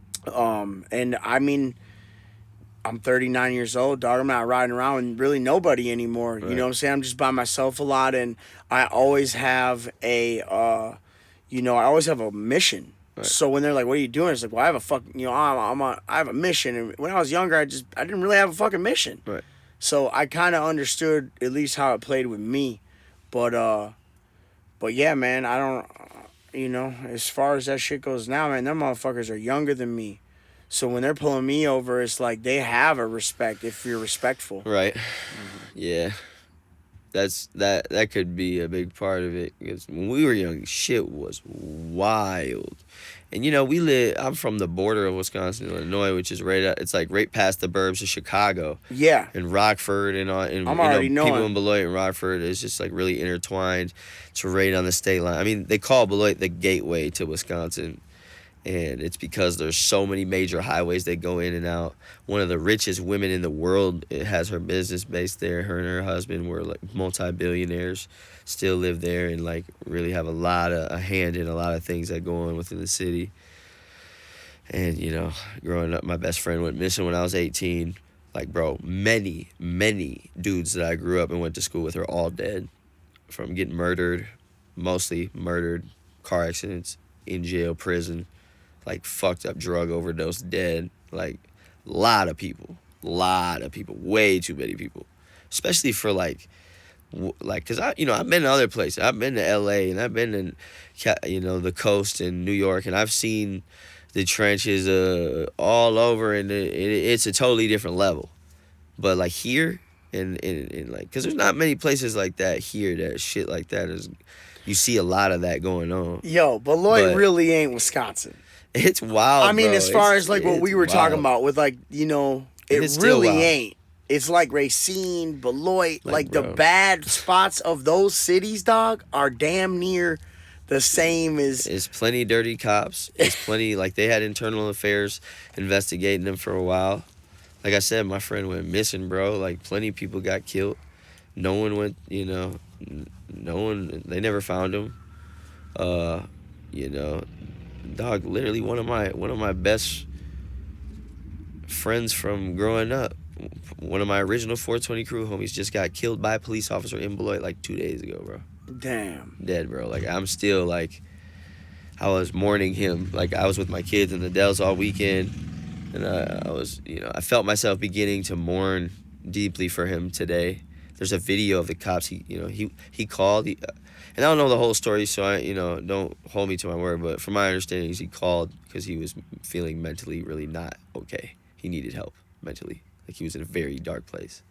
And I mean, I'm 39 years old, dog. I'm not riding around with really nobody anymore. Right. You know what I'm saying? I'm just by myself a lot, and I always have a mission. Right. So when they're like, "What are you doing?" It's like, "Well, I have a fucking, I have a mission." And when I was younger, I didn't really have a fucking mission. Right. So I kind of understood at least how it played with me, but yeah, man, I don't, as far as that shit goes now, man, them motherfuckers are younger than me. So when they're pulling me over, it's like they have a respect if you're respectful. Right. Yeah. That could be a big part of it, because when we were young, shit was wild. And I'm from the border of Wisconsin and Illinois, which is it's like right past the burbs of Chicago. Yeah. And Rockford and I'm already knowing. people in Beloit and Rockford is just like really intertwined. It's right on the state line. I mean, they call Beloit the gateway to Wisconsin. And it's because there's so many major highways that go in and out. One of the richest women in the world has her business based there. Her and her husband were like multi-billionaires, still live there, and like really have a hand in a lot of things that go on within the city. And growing up, my best friend went missing when I was 18. Like, bro, many dudes that I grew up and went to school with are all dead from getting murdered, mostly murdered, car accidents, in jail, prison. Like, fucked up drug overdose, dead. Like, a lot of people, way too many people. Especially for, because I've been to other places. I've been to L.A. and I've been in, the coast in New York, and I've seen the trenches all over, and it's a totally different level. But, like, here, because there's not many places like that here that shit like that is, you see a lot of that going on. Yo, Beloit really ain't Wisconsin. It's wild. I mean, bro. As far as like what we were wild. talking about with it It's really wild. ain't. It's like Racine, Beloit, like the bro. bad spots of those cities, dog, are damn near the same as. It's plenty dirty cops. It's plenty, like, they had internal affairs investigating them for a while. Like I said, my friend went missing, bro. Like, plenty of people got killed. No one went, they never found him. Dog, literally one of my best friends from growing up, one of my original 420 crew homies, just got killed by a police officer in Beloit like 2 days ago, bro. Damn. Dead, bro. Like, I'm still, like, I was mourning him. Like, I was with my kids in the Dells all weekend, and I was, I felt myself beginning to mourn deeply for him today. There's a video of the cops. He called. And I don't know the whole story, so don't hold me to my word. But from my understanding, he called because he was feeling mentally really not okay. He needed help mentally. Like, he was in a very dark place.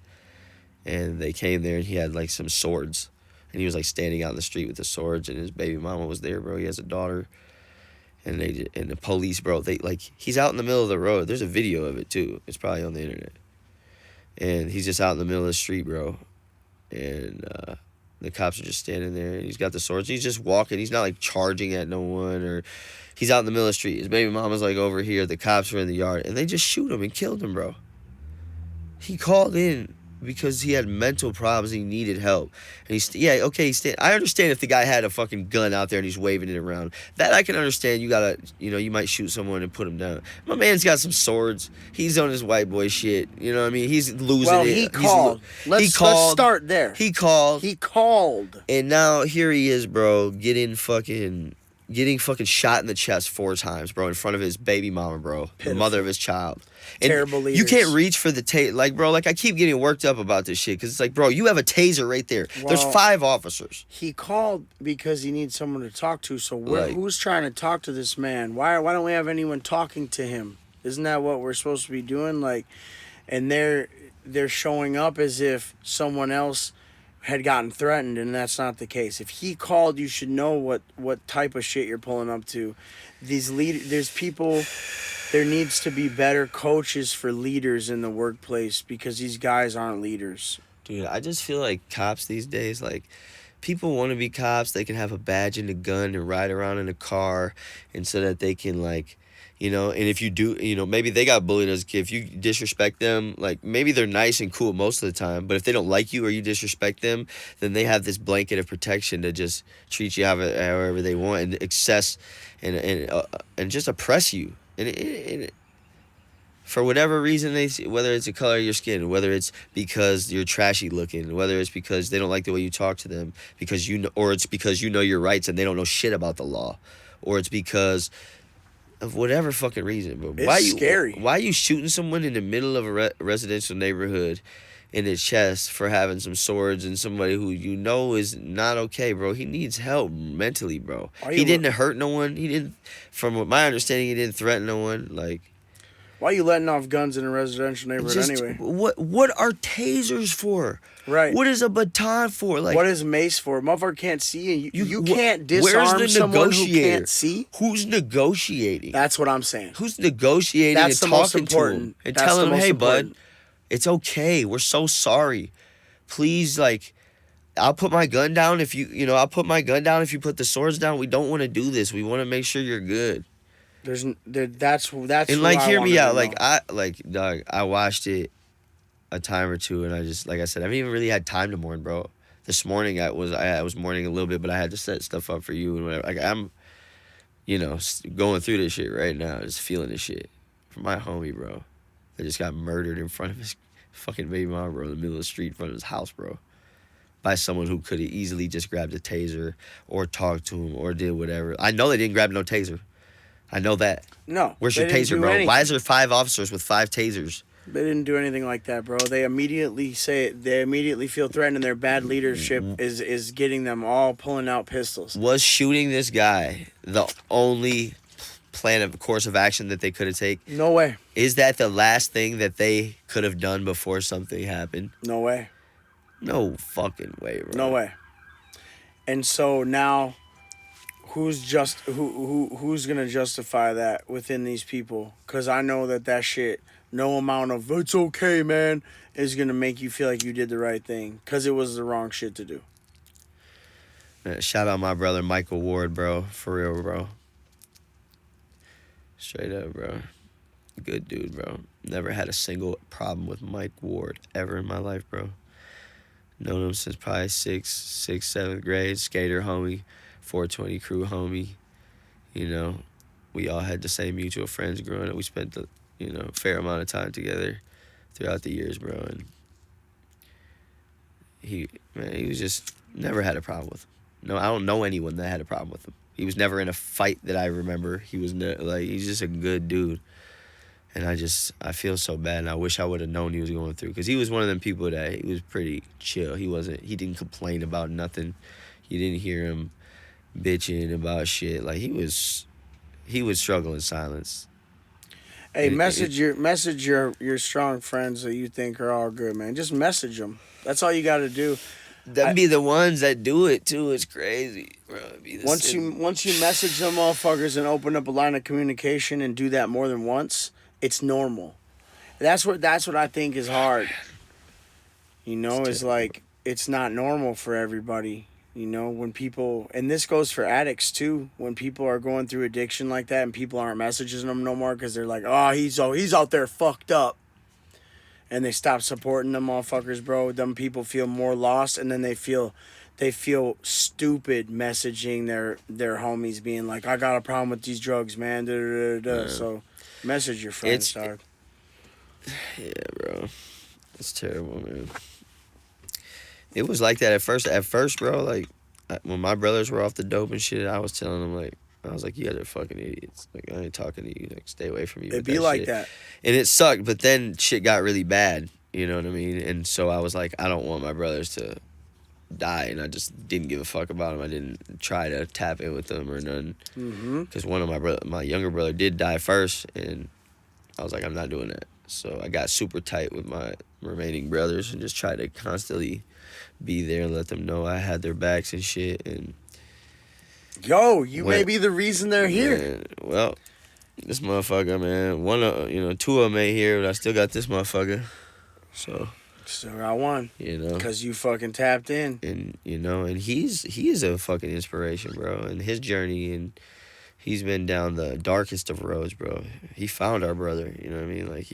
And they came there, and he had, like, some swords. And he was, like, standing out in the street with the swords, and his baby mama was there, bro. He has a daughter. And the police, bro, he's out in the middle of the road. There's a video of it, too. It's probably on the internet. And he's just out in the middle of the street, bro. And the cops are just standing there, and he's got the swords. He's just walking. He's not, like, charging at no one, or he's out in the middle of the street. His baby mama's, like, over here. The cops are in the yard, and they just shoot him and killed him, bro. He called in because he had mental problems and he needed help. And I understand if the guy had a fucking gun out there and he's waving it around. That I can understand. You might shoot someone and put him down. My man's got some swords. He's on his white boy shit. You know what I mean? He's losing it. Well, he called. Let's start there. He called. He called. And now here he is, bro, getting fucking shot in the chest 4 times, bro, in front of his baby mama, bro. Pitiful. The mother of his child. And terrible leaders. You can't reach for the taser. Like, bro, like, I keep getting worked up about this shit because it's like, bro, you have a taser right there. Well, there's 5 officers. He called because he needs someone to talk to. So who's trying to talk to this man? Why don't we have anyone talking to him? Isn't that what we're supposed to be doing? Like, and they're showing up as if someone else had gotten threatened, and that's not the case. If he called, you should know what type of shit you're pulling up to. There's people. There needs to be better coaches for leaders in the workplace because these guys aren't leaders. Dude, I just feel like cops these days, like, people want to be cops. They can have a badge and a gun and ride around in a car, and so that they can, like, you know, and if you do, you know, maybe they got bullied as a kid. If you disrespect them, like, maybe they're nice and cool most of the time, but if they don't like you or you disrespect them, then they have this blanket of protection to just treat you however they want and access and just oppress you. And for whatever reason, whether it's the color of your skin, whether it's because you're trashy looking, whether it's because they don't like the way you talk to them, or it's because you know your rights and they don't know shit about the law, or it's because of whatever fucking reason. But it's scary. Why are you shooting someone in the middle of a residential neighborhood in his chest for having some swords and somebody who you know is not okay, bro? He needs help mentally, bro. He didn't hurt no one. He didn't, from my understanding, he didn't threaten no one. Like, why are you letting off guns in a residential neighborhood anyway? What are tasers for? Right. What is a baton for? Like, what is mace for? Motherfucker can't see, and you can't disarm someone who can't see. Who's negotiating? That's what I'm saying. Who's negotiating and talking to him and telling him, hey, bud, it's okay. We're so sorry. Please, like, I'll put my gun down if I'll put my gun down if you put the swords down. We don't want to do this. We want to make sure you're good. That's and, like, hear me out. Dog, I watched it a time or two, and I just, like I said, I haven't even really had time to mourn, bro. This morning I was mourning a little bit, but I had to set stuff up for you and whatever. Like, I'm, going through this shit right now, just feeling this shit for my homie, bro. That just got murdered in front of his fucking baby mom, bro, in the middle of the street in front of his house, bro, by someone who could have easily just grabbed a taser or talked to him or did whatever. I know they didn't grab no taser. I know that. No. Where's your taser, bro? Anything. Why is there 5 officers with 5 tasers? They didn't do anything like that, bro. They immediately feel threatened, and their bad leadership is getting them all pulling out pistols. Was shooting this guy the only course of action that they could have taken? No way. Is that the last thing that they could have done before something happened? No way. No fucking way, bro. No way. And so now, who's gonna justify that within these people? Because I know that shit, no amount of "it's okay, man," is gonna make you feel like you did the right thing, because it was the wrong shit to do. Shout out my brother Michael Ward, bro. For real, bro. Straight up, bro. Good dude, bro. Never had a single problem with Mike Ward ever in my life, bro. Known him since probably 6th, 7th grade. Skater homie. 420 crew homie. We all had the same mutual friends growing up. We spent a fair amount of time together throughout the years, bro. And he was just never had a problem with him. No, I don't know anyone that had a problem with him. He was never in a fight that I remember. He was he's just a good dude. And I feel so bad, and I wish I would have known he was going through, because he was one of them people that he was pretty chill. He didn't complain about nothing. You didn't hear him bitching about shit. Like, he would struggle in silence. Hey, message your strong friends that you think are all good, man. Just message them. That's all you got to do. That'd be the ones that do it too. It's crazy, bro. Once you message them motherfuckers and open up a line of communication and do that more than once, it's normal. That's what I think is hard. Is like, it's not normal for everybody. When people, and this goes for addicts too, when people are going through addiction like that and people aren't messaging them no more because they're like, oh, he's out there fucked up. and they stop supporting them motherfuckers, bro, them people feel more lost, and then they feel stupid messaging their homies being like, I got a problem with these drugs, man. Da, da, da, da. Yeah. So message your friends, dog. Yeah, bro. It's terrible, man. It was like that at first. At first, bro, like, when my brothers were off the dope and shit, I was telling them, like, I was like, you guys are fucking idiots. Like, I ain't talking to you. Like, stay away from me. It'd be like that. And it sucked, but then shit got really bad. You know what I mean? And so I was like, I don't want my brothers to die, and I just didn't give a fuck about them. I didn't try to tap in with them or none. Because one of my younger brother did die first, and I was like, I'm not doing that. So I got super tight with my remaining brothers and just tried to constantly be there and let them know I had their backs and shit. And yo, you may be the reason they're here. Man, well, this motherfucker, man. Two of them ain't here, but I still got this motherfucker. So still got one. Because you fucking tapped in. And and he is a fucking inspiration, bro. And his journey, and he's been down the darkest of roads, bro. He found our brother, you know what I mean? Like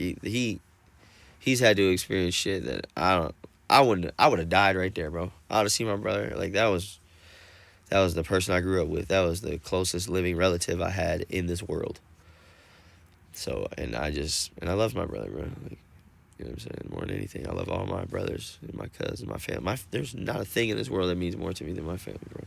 he's had to experience shit that I would have died right there, bro. I would have seen my brother. Like that was the person I grew up with. That was the closest living relative I had in this world. So, and I love my brother, bro. Like, you know what I'm saying? More than anything, I love all my brothers and my cousins, my family. There's not a thing in this world that means more to me than my family, bro.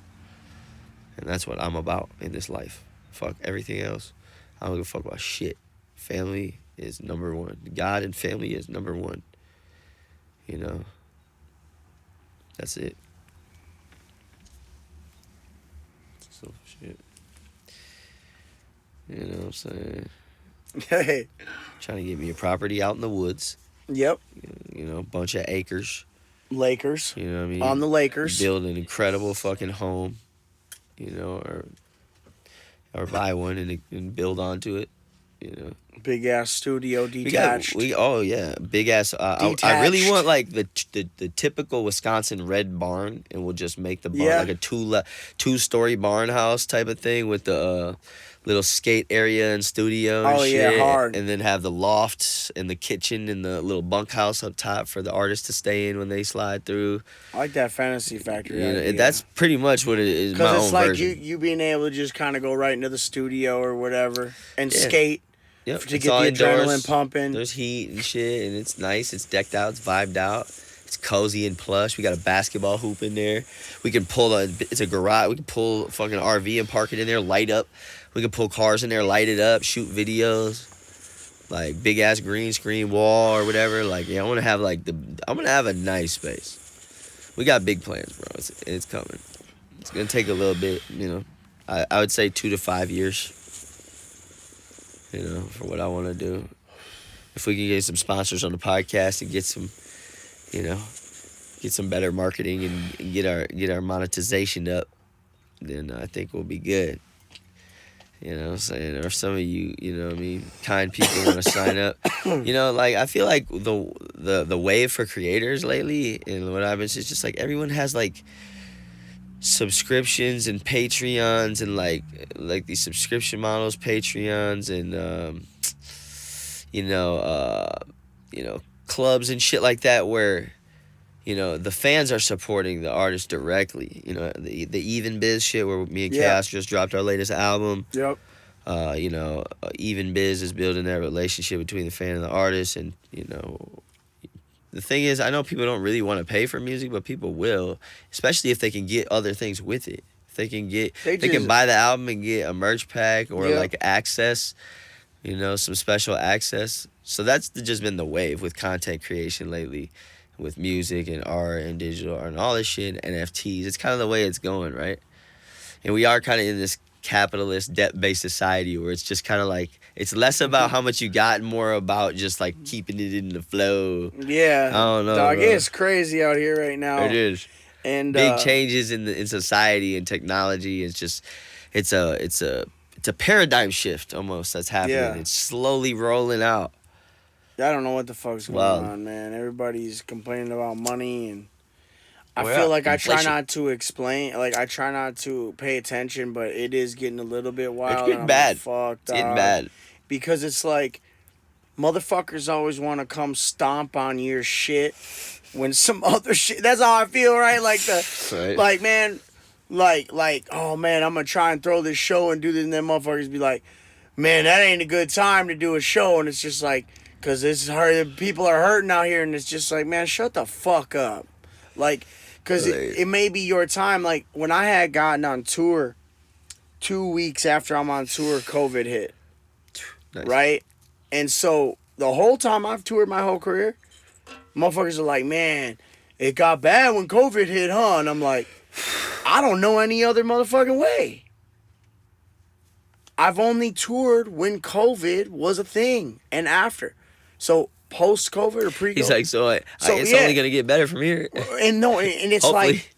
And that's what I'm about in this life. Fuck everything else. I don't give a fuck about shit. Family is number one. God and family is number one. That's it. So shit. You know what I'm saying? Hey. Trying to get me a property out in the woods. Yep. A bunch of acres. Lakers. You know what I mean? On the Lakers. Build an incredible fucking home. Or buy one and build onto it. Big ass studio detached. Big ass. I really want like the typical Wisconsin red barn, and we'll just make the barn like a two-story barn house type of thing with the little skate area and studio and shit. Hard. And then have the lofts and the kitchen and the little bunkhouse up top for the artists to stay in when they slide through. I like that fantasy factory. That's pretty much what it is. Because it's like you being able to just kind of go right into the studio or whatever and skate. Yep. To get the adrenaline pumping. There's heat and shit, and it's nice. It's decked out. It's vibed out. It's cozy and plush. We got a basketball hoop in there. We can it's a garage. We can pull a fucking RV and park it in there, light up. We can pull cars in there, light it up, shoot videos. Like big ass green screen wall or whatever. Like, yeah, I want to have I'm gonna have a nice space. We got big plans, bro. It's coming. It's gonna take a little bit, I would say 2 to 5 years. For what I want to do. If we can get some sponsors on the podcast and get some better marketing and get our monetization up, then I think we'll be good. You know what I'm saying? Or some of you, kind people want to sign up. I feel like the wave for creators lately, and what I've been seeing is just like everyone has like subscriptions and Patreons and like these subscription models, Patreons and clubs and shit like that where the fans are supporting the artist directly. The Even Biz shit where me and Chaos just dropped our latest album. Yep. Even Biz is building that relationship between the fan and the artist, and the thing is, I know people don't really want to pay for music, but people will, especially if they can get other things with it. If they can can buy the album and get a merch pack or like access, some special access. So that's just been the wave with content creation lately, with music and art and digital art and all this shit, NFTs. It's kind of the way it's going, right? And we are kind of in this capitalist debt-based society where it's just kind of like it's less about how much you got and more about just like keeping it in the flow. Yeah, I don't know, dog. bro. It's crazy out here right now. It is, and big changes in society and technology. It's just it's a paradigm shift almost that's happening. Yeah. It's slowly rolling out. I don't know what the fuck's going on, man. Everybody's complaining about money, and I feel like I try not to explain. Like, I try not to pay attention, but it is getting a little bit wild. It's getting bad. Fucked It's getting bad. Because it's like, motherfuckers always want to come stomp on your shit when some other shit. That's how I feel, right? Right. Like man, oh man, I'm gonna try and throw this show and do this, and then motherfuckers be like, man, that ain't a good time to do a show, and it's just like, cause it's hard. People are hurting out here, and it's just like, man, shut the fuck up, like, cause it may be your time. Like when I had gotten on tour, 2 weeks after I'm on tour, COVID hit, Nice. right? And so the whole time I've toured my whole career, motherfuckers are like, man, it got bad when COVID hit, huh? And I'm like, I don't know any other motherfucking way. I've only toured when COVID was a thing and after. So post-COVID or pre-COVID. He's like, so it's yeah. only gonna get better from here. And no, and it's Hopefully. like,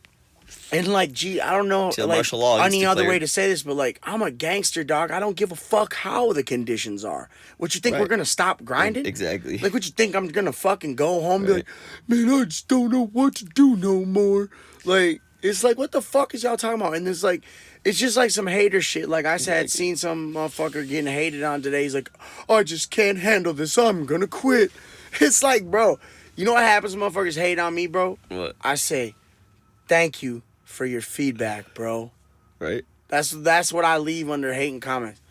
and like, gee, I don't know Till like, martial law gets any other way declared. to say this, but like, I'm a gangster, dog. I don't give a fuck how the conditions are. What you think, Right. we're gonna stop grinding? Exactly. Like, what you think, I'm gonna fucking go home and be Right. like, man, I just don't know what to do no more. Like, it's like, what the fuck is y'all talking about? And it's like, it's just like some hater shit. Like, I had seen some motherfucker getting hated on today. He's like, I just can't handle this. I'm gonna quit. It's like, bro, you know what happens when motherfuckers hate on me, bro? What? I say, thank you for your feedback, bro. Right. That's what I leave under hating comments.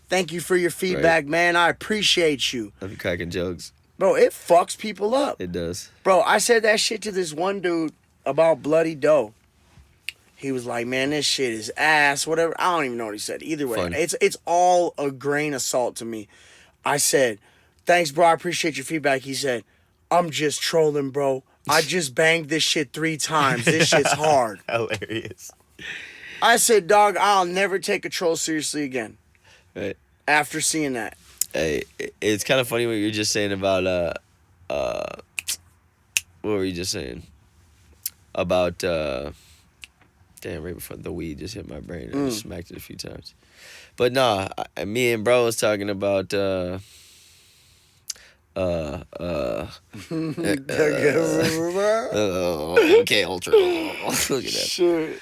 Thank you for your feedback, man. I appreciate you. I'm cracking jokes. Bro, it fucks people up. It does. Bro, I said that shit to this one dude about Bloody Doe. He was like, man, this shit is ass, whatever. I don't even know what he said. Either way, Funny. it's all a grain of salt to me. I said, thanks, bro. I appreciate your feedback. He said, I'm just trolling, bro. I just banged this shit 3 times. This shit's hard. Hilarious. I said, dog, I'll never take a troll seriously again. Right. After seeing that. Hey, it's kind of funny what you're just saying about what were you just saying about damn, right before the weed just hit my brain. I just smacked it a few times. But nah, me and bro was talking about okay, ultra. Look at that. Shit.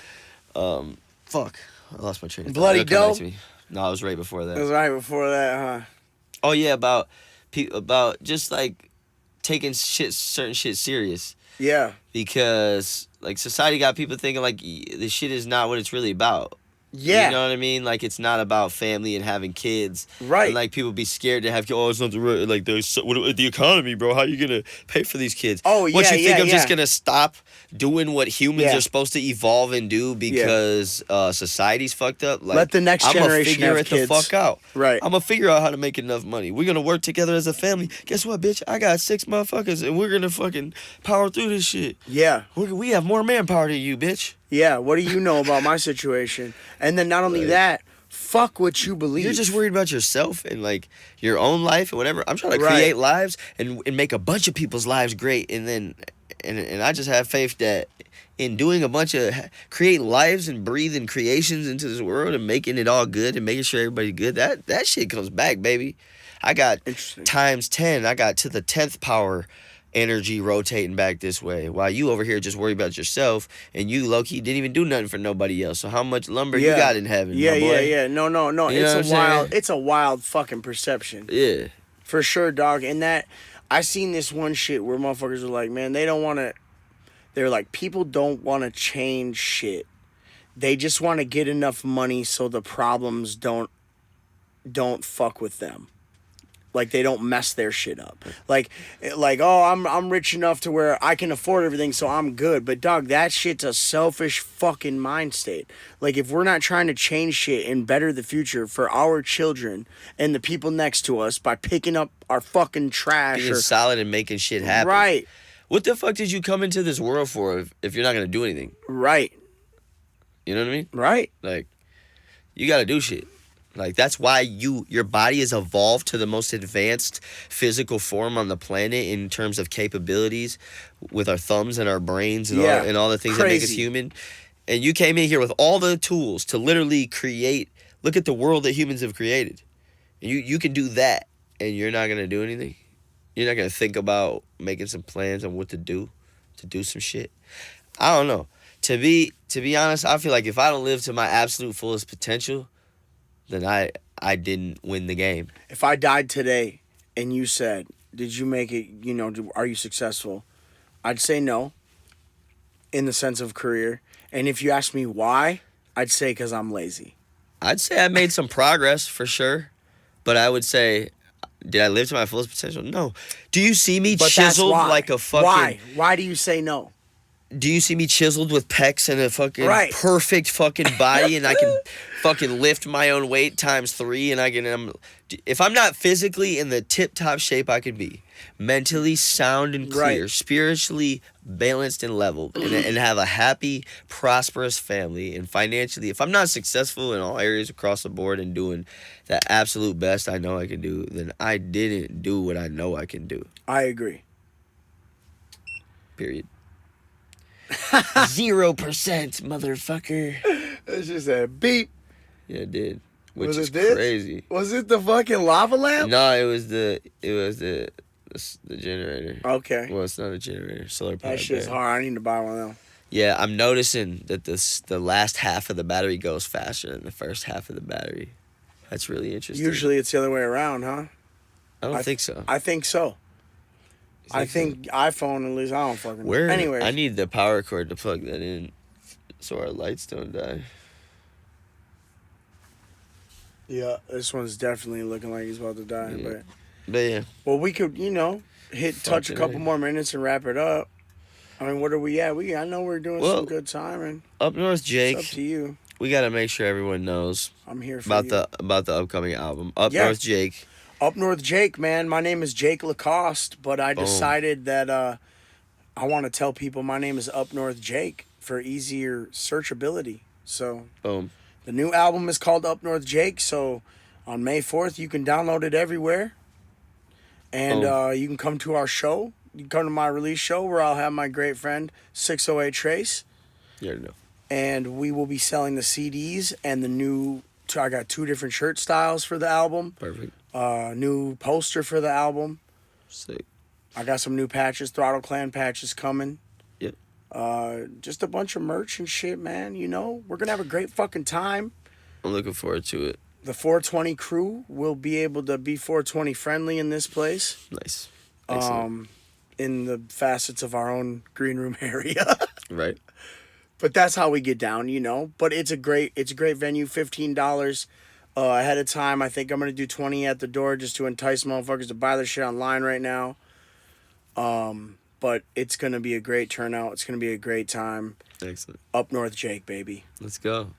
Fuck, I lost my train of thought. Bloody It'll come back Doe? to me. No, I was right before that. It was right before that, huh? Oh yeah, about just like taking certain shit serious, Yeah. because like society got people thinking like this shit is not what it's really about. Yeah. You know what I mean? Like it's not about family and having kids. Right. And like people be scared to have kids. Oh, it's not like the economy, bro. How you gonna pay for these kids? Oh, What yeah, you think yeah, I'm just yeah. gonna stop doing what humans Yeah. are supposed to evolve and do because society's fucked up? Like, Let the next generation I'm have figure it kids. the fuck out. Right. I'm gonna figure out how to make enough money. We're gonna work together as a family. Guess what, bitch? I got 6 motherfuckers, and we're gonna fucking power through this shit. Yeah. We have more manpower than you, bitch. Yeah. What do you know about my situation? And then not only Right. that, fuck what you believe. You're just worried about yourself and like your own life and whatever. I'm trying to Right. create lives and make a bunch of people's lives great, and then and I just have faith that in doing a bunch of create lives and breathing creations into this world and making it all good and making sure everybody's good, that shit comes back, baby. I got Interesting. times 10. I got to the 10th power energy rotating back this way, while you over here just worry about yourself, and you low-key didn't even do nothing for nobody else. So how much lumber you got in heaven, Yeah, my boy? yeah. No. You know what I'm saying? It's a wild fucking perception. Yeah. For sure, dog. And that, I seen this one shit where motherfuckers were like, man, they're like, people don't want to change shit. They just want to get enough money so the problems don't fuck with them. Like they don't mess their shit up. Like oh, I'm rich enough to where I can afford everything, so I'm good. But dog, that shit's a selfish fucking mind state. Like if we're not trying to change shit and better the future for our children and the people next to us by picking up our fucking trash Being solid and making shit happen. right, What the fuck did you come into this world for if you're not gonna do anything? right, You know what I mean? right. Like, you gotta do shit. Like, that's why your body is evolved to the most advanced physical form on the planet in terms of capabilities with our thumbs and our brains and, Yeah. all the things that make us Crazy. human. And you came in here with all the tools to literally create. Look at the world that humans have created. And you can do that, and you're not gonna do anything. You're not gonna think about making some plans on what to do some shit. I don't know. To be honest, I feel like if I don't live to my absolute fullest potential, then I didn't win the game. If I died today and you said, did you make it, are you successful? I'd say no, in the sense of career. And if you ask me why, I'd say because I'm lazy. I'd say I made some progress for sure, but I would say, did I live to my fullest potential? No. Do you see me But chiseled that's why. like a fucking... Why? Why do you say no? Do you see me chiseled with pecs and a fucking Right. perfect fucking body, and I can fucking lift my own weight times 3, and if I'm not physically in the tip-top shape I could be, mentally sound and clear, Right. spiritually balanced and leveled, and have a happy, prosperous family, and financially, if I'm not successful in all areas across the board and doing the absolute best I know I can do, then I didn't do what I know I can do. I agree. Period. 0%, motherfucker. It's just a beep. Yeah, it did. Which Was is it this? crazy. Was it the fucking lava lamp? No, it was the generator. Okay. Well, it's not a generator. Solar power. That shit's hard. I need to buy one of them. Yeah, I'm noticing that the last half of the battery goes faster than the first half of the battery. That's really interesting. Usually it's the other way around, huh? I don't think so. I think so. I think iPhone, at least, I don't fucking know. Anyways. I need the power cord to plug that in so our lights don't die. Yeah, this one's definitely looking like he's about to die. Yeah. But yeah. Well, we could, touch a couple more minutes and wrap it up. I mean, what are we at? I know we're doing some good timing. Up North Jake. It's up to you. We got to make sure everyone knows I'm here for about the upcoming album. Up North Jake. Up North Jake, man. My name is Jake Lacoste, but I decided that I want to tell people my name is Up North Jake for easier searchability. So Boom. The new album is called Up North Jake. So on May 4th, you can download it everywhere. And you can come to our show. You can come to my release show where I'll have my great friend 608 Trace. You already know. And we will be selling the CDs and the new... I got 2 different shirt styles for the album. Perfect. New poster for the album. Sick. I got some new patches, Throttle Clan patches coming. Yep. Just a bunch of merch and shit, man. We're going to have a great fucking time. I'm looking forward to it. The 420 crew will be able to be 420 friendly in this place. Nice. Excellent. In the facets of our own green room area. Right. But that's how we get down, But it's a great venue, $15 ahead of time. I think I'm gonna do $20 at the door just to entice motherfuckers to buy their shit online right now. But it's gonna be a great turnout. It's gonna be a great time. Excellent. Up North Jake, baby. Let's go.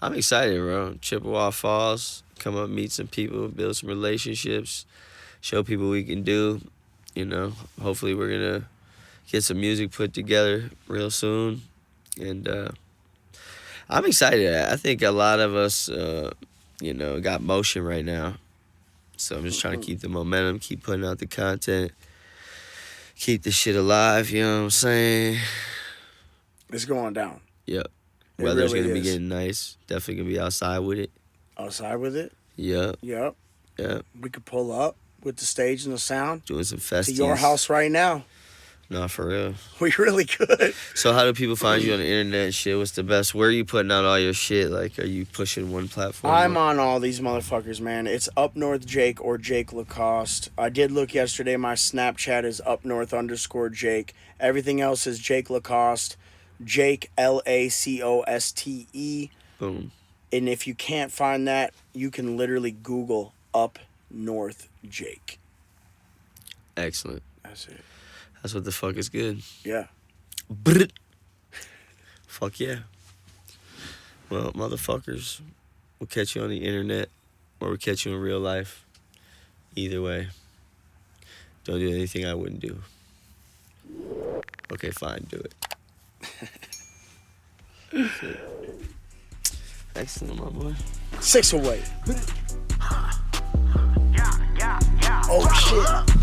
I'm excited, bro. Chippewa Falls. Come up, meet some people, build some relationships, show people we can do. Hopefully we're gonna get some music put together real soon. And I'm excited. I think a lot of us, got motion right now. So I'm just trying to keep the momentum, keep putting out the content, keep the shit alive, you know what I'm saying? It's going down. Yep. Weather's really going to be is. getting nice. Definitely going to be outside with it. Outside with it? Yep. Yep. Yep. We could pull up with the stage and the sound Doing some to festivals. your house right now. Nah, for real. We really could. So how do people find you on the internet and shit? What's the best? Where are you putting out all your shit? Like, are you pushing one platform? I'm on all these motherfuckers, man. It's Up North Jake or Jake Lacoste. I did look yesterday. My Snapchat is upnorth_Jake. Everything else is Jake Lacoste. Jake, Lacoste. Boom. And if you can't find that, you can literally Google Up North Jake. Excellent. That's it. That's what the fuck is good. Yeah. Brr. Fuck yeah. Well, motherfuckers, we'll catch you on the internet or we'll catch you in real life. Either way, don't do anything I wouldn't do. Okay, fine, do it. Excellent, my boy. 608. Oh shit.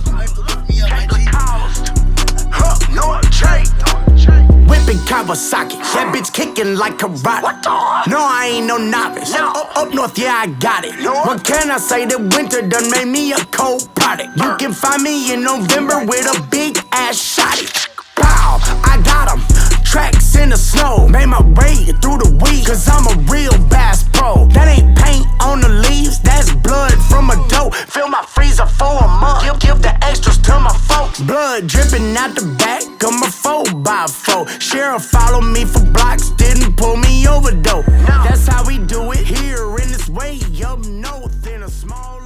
Whipping Kawasaki, that bitch kicking like karate. No, I ain't no novice. Up north, yeah, I got it. What can I say? The winter done made me a cold product. You can find me in November with a big ass shotty. Pow, I got 'em. Tracks in the snow, made my way through the weeds, cause I'm a real bass pro. That ain't paint on the leaves, that's blood from a doe. Fill my freezer for a month, follow me for blocks, didn't pull me over though. That's how we do it here in this way up north in a small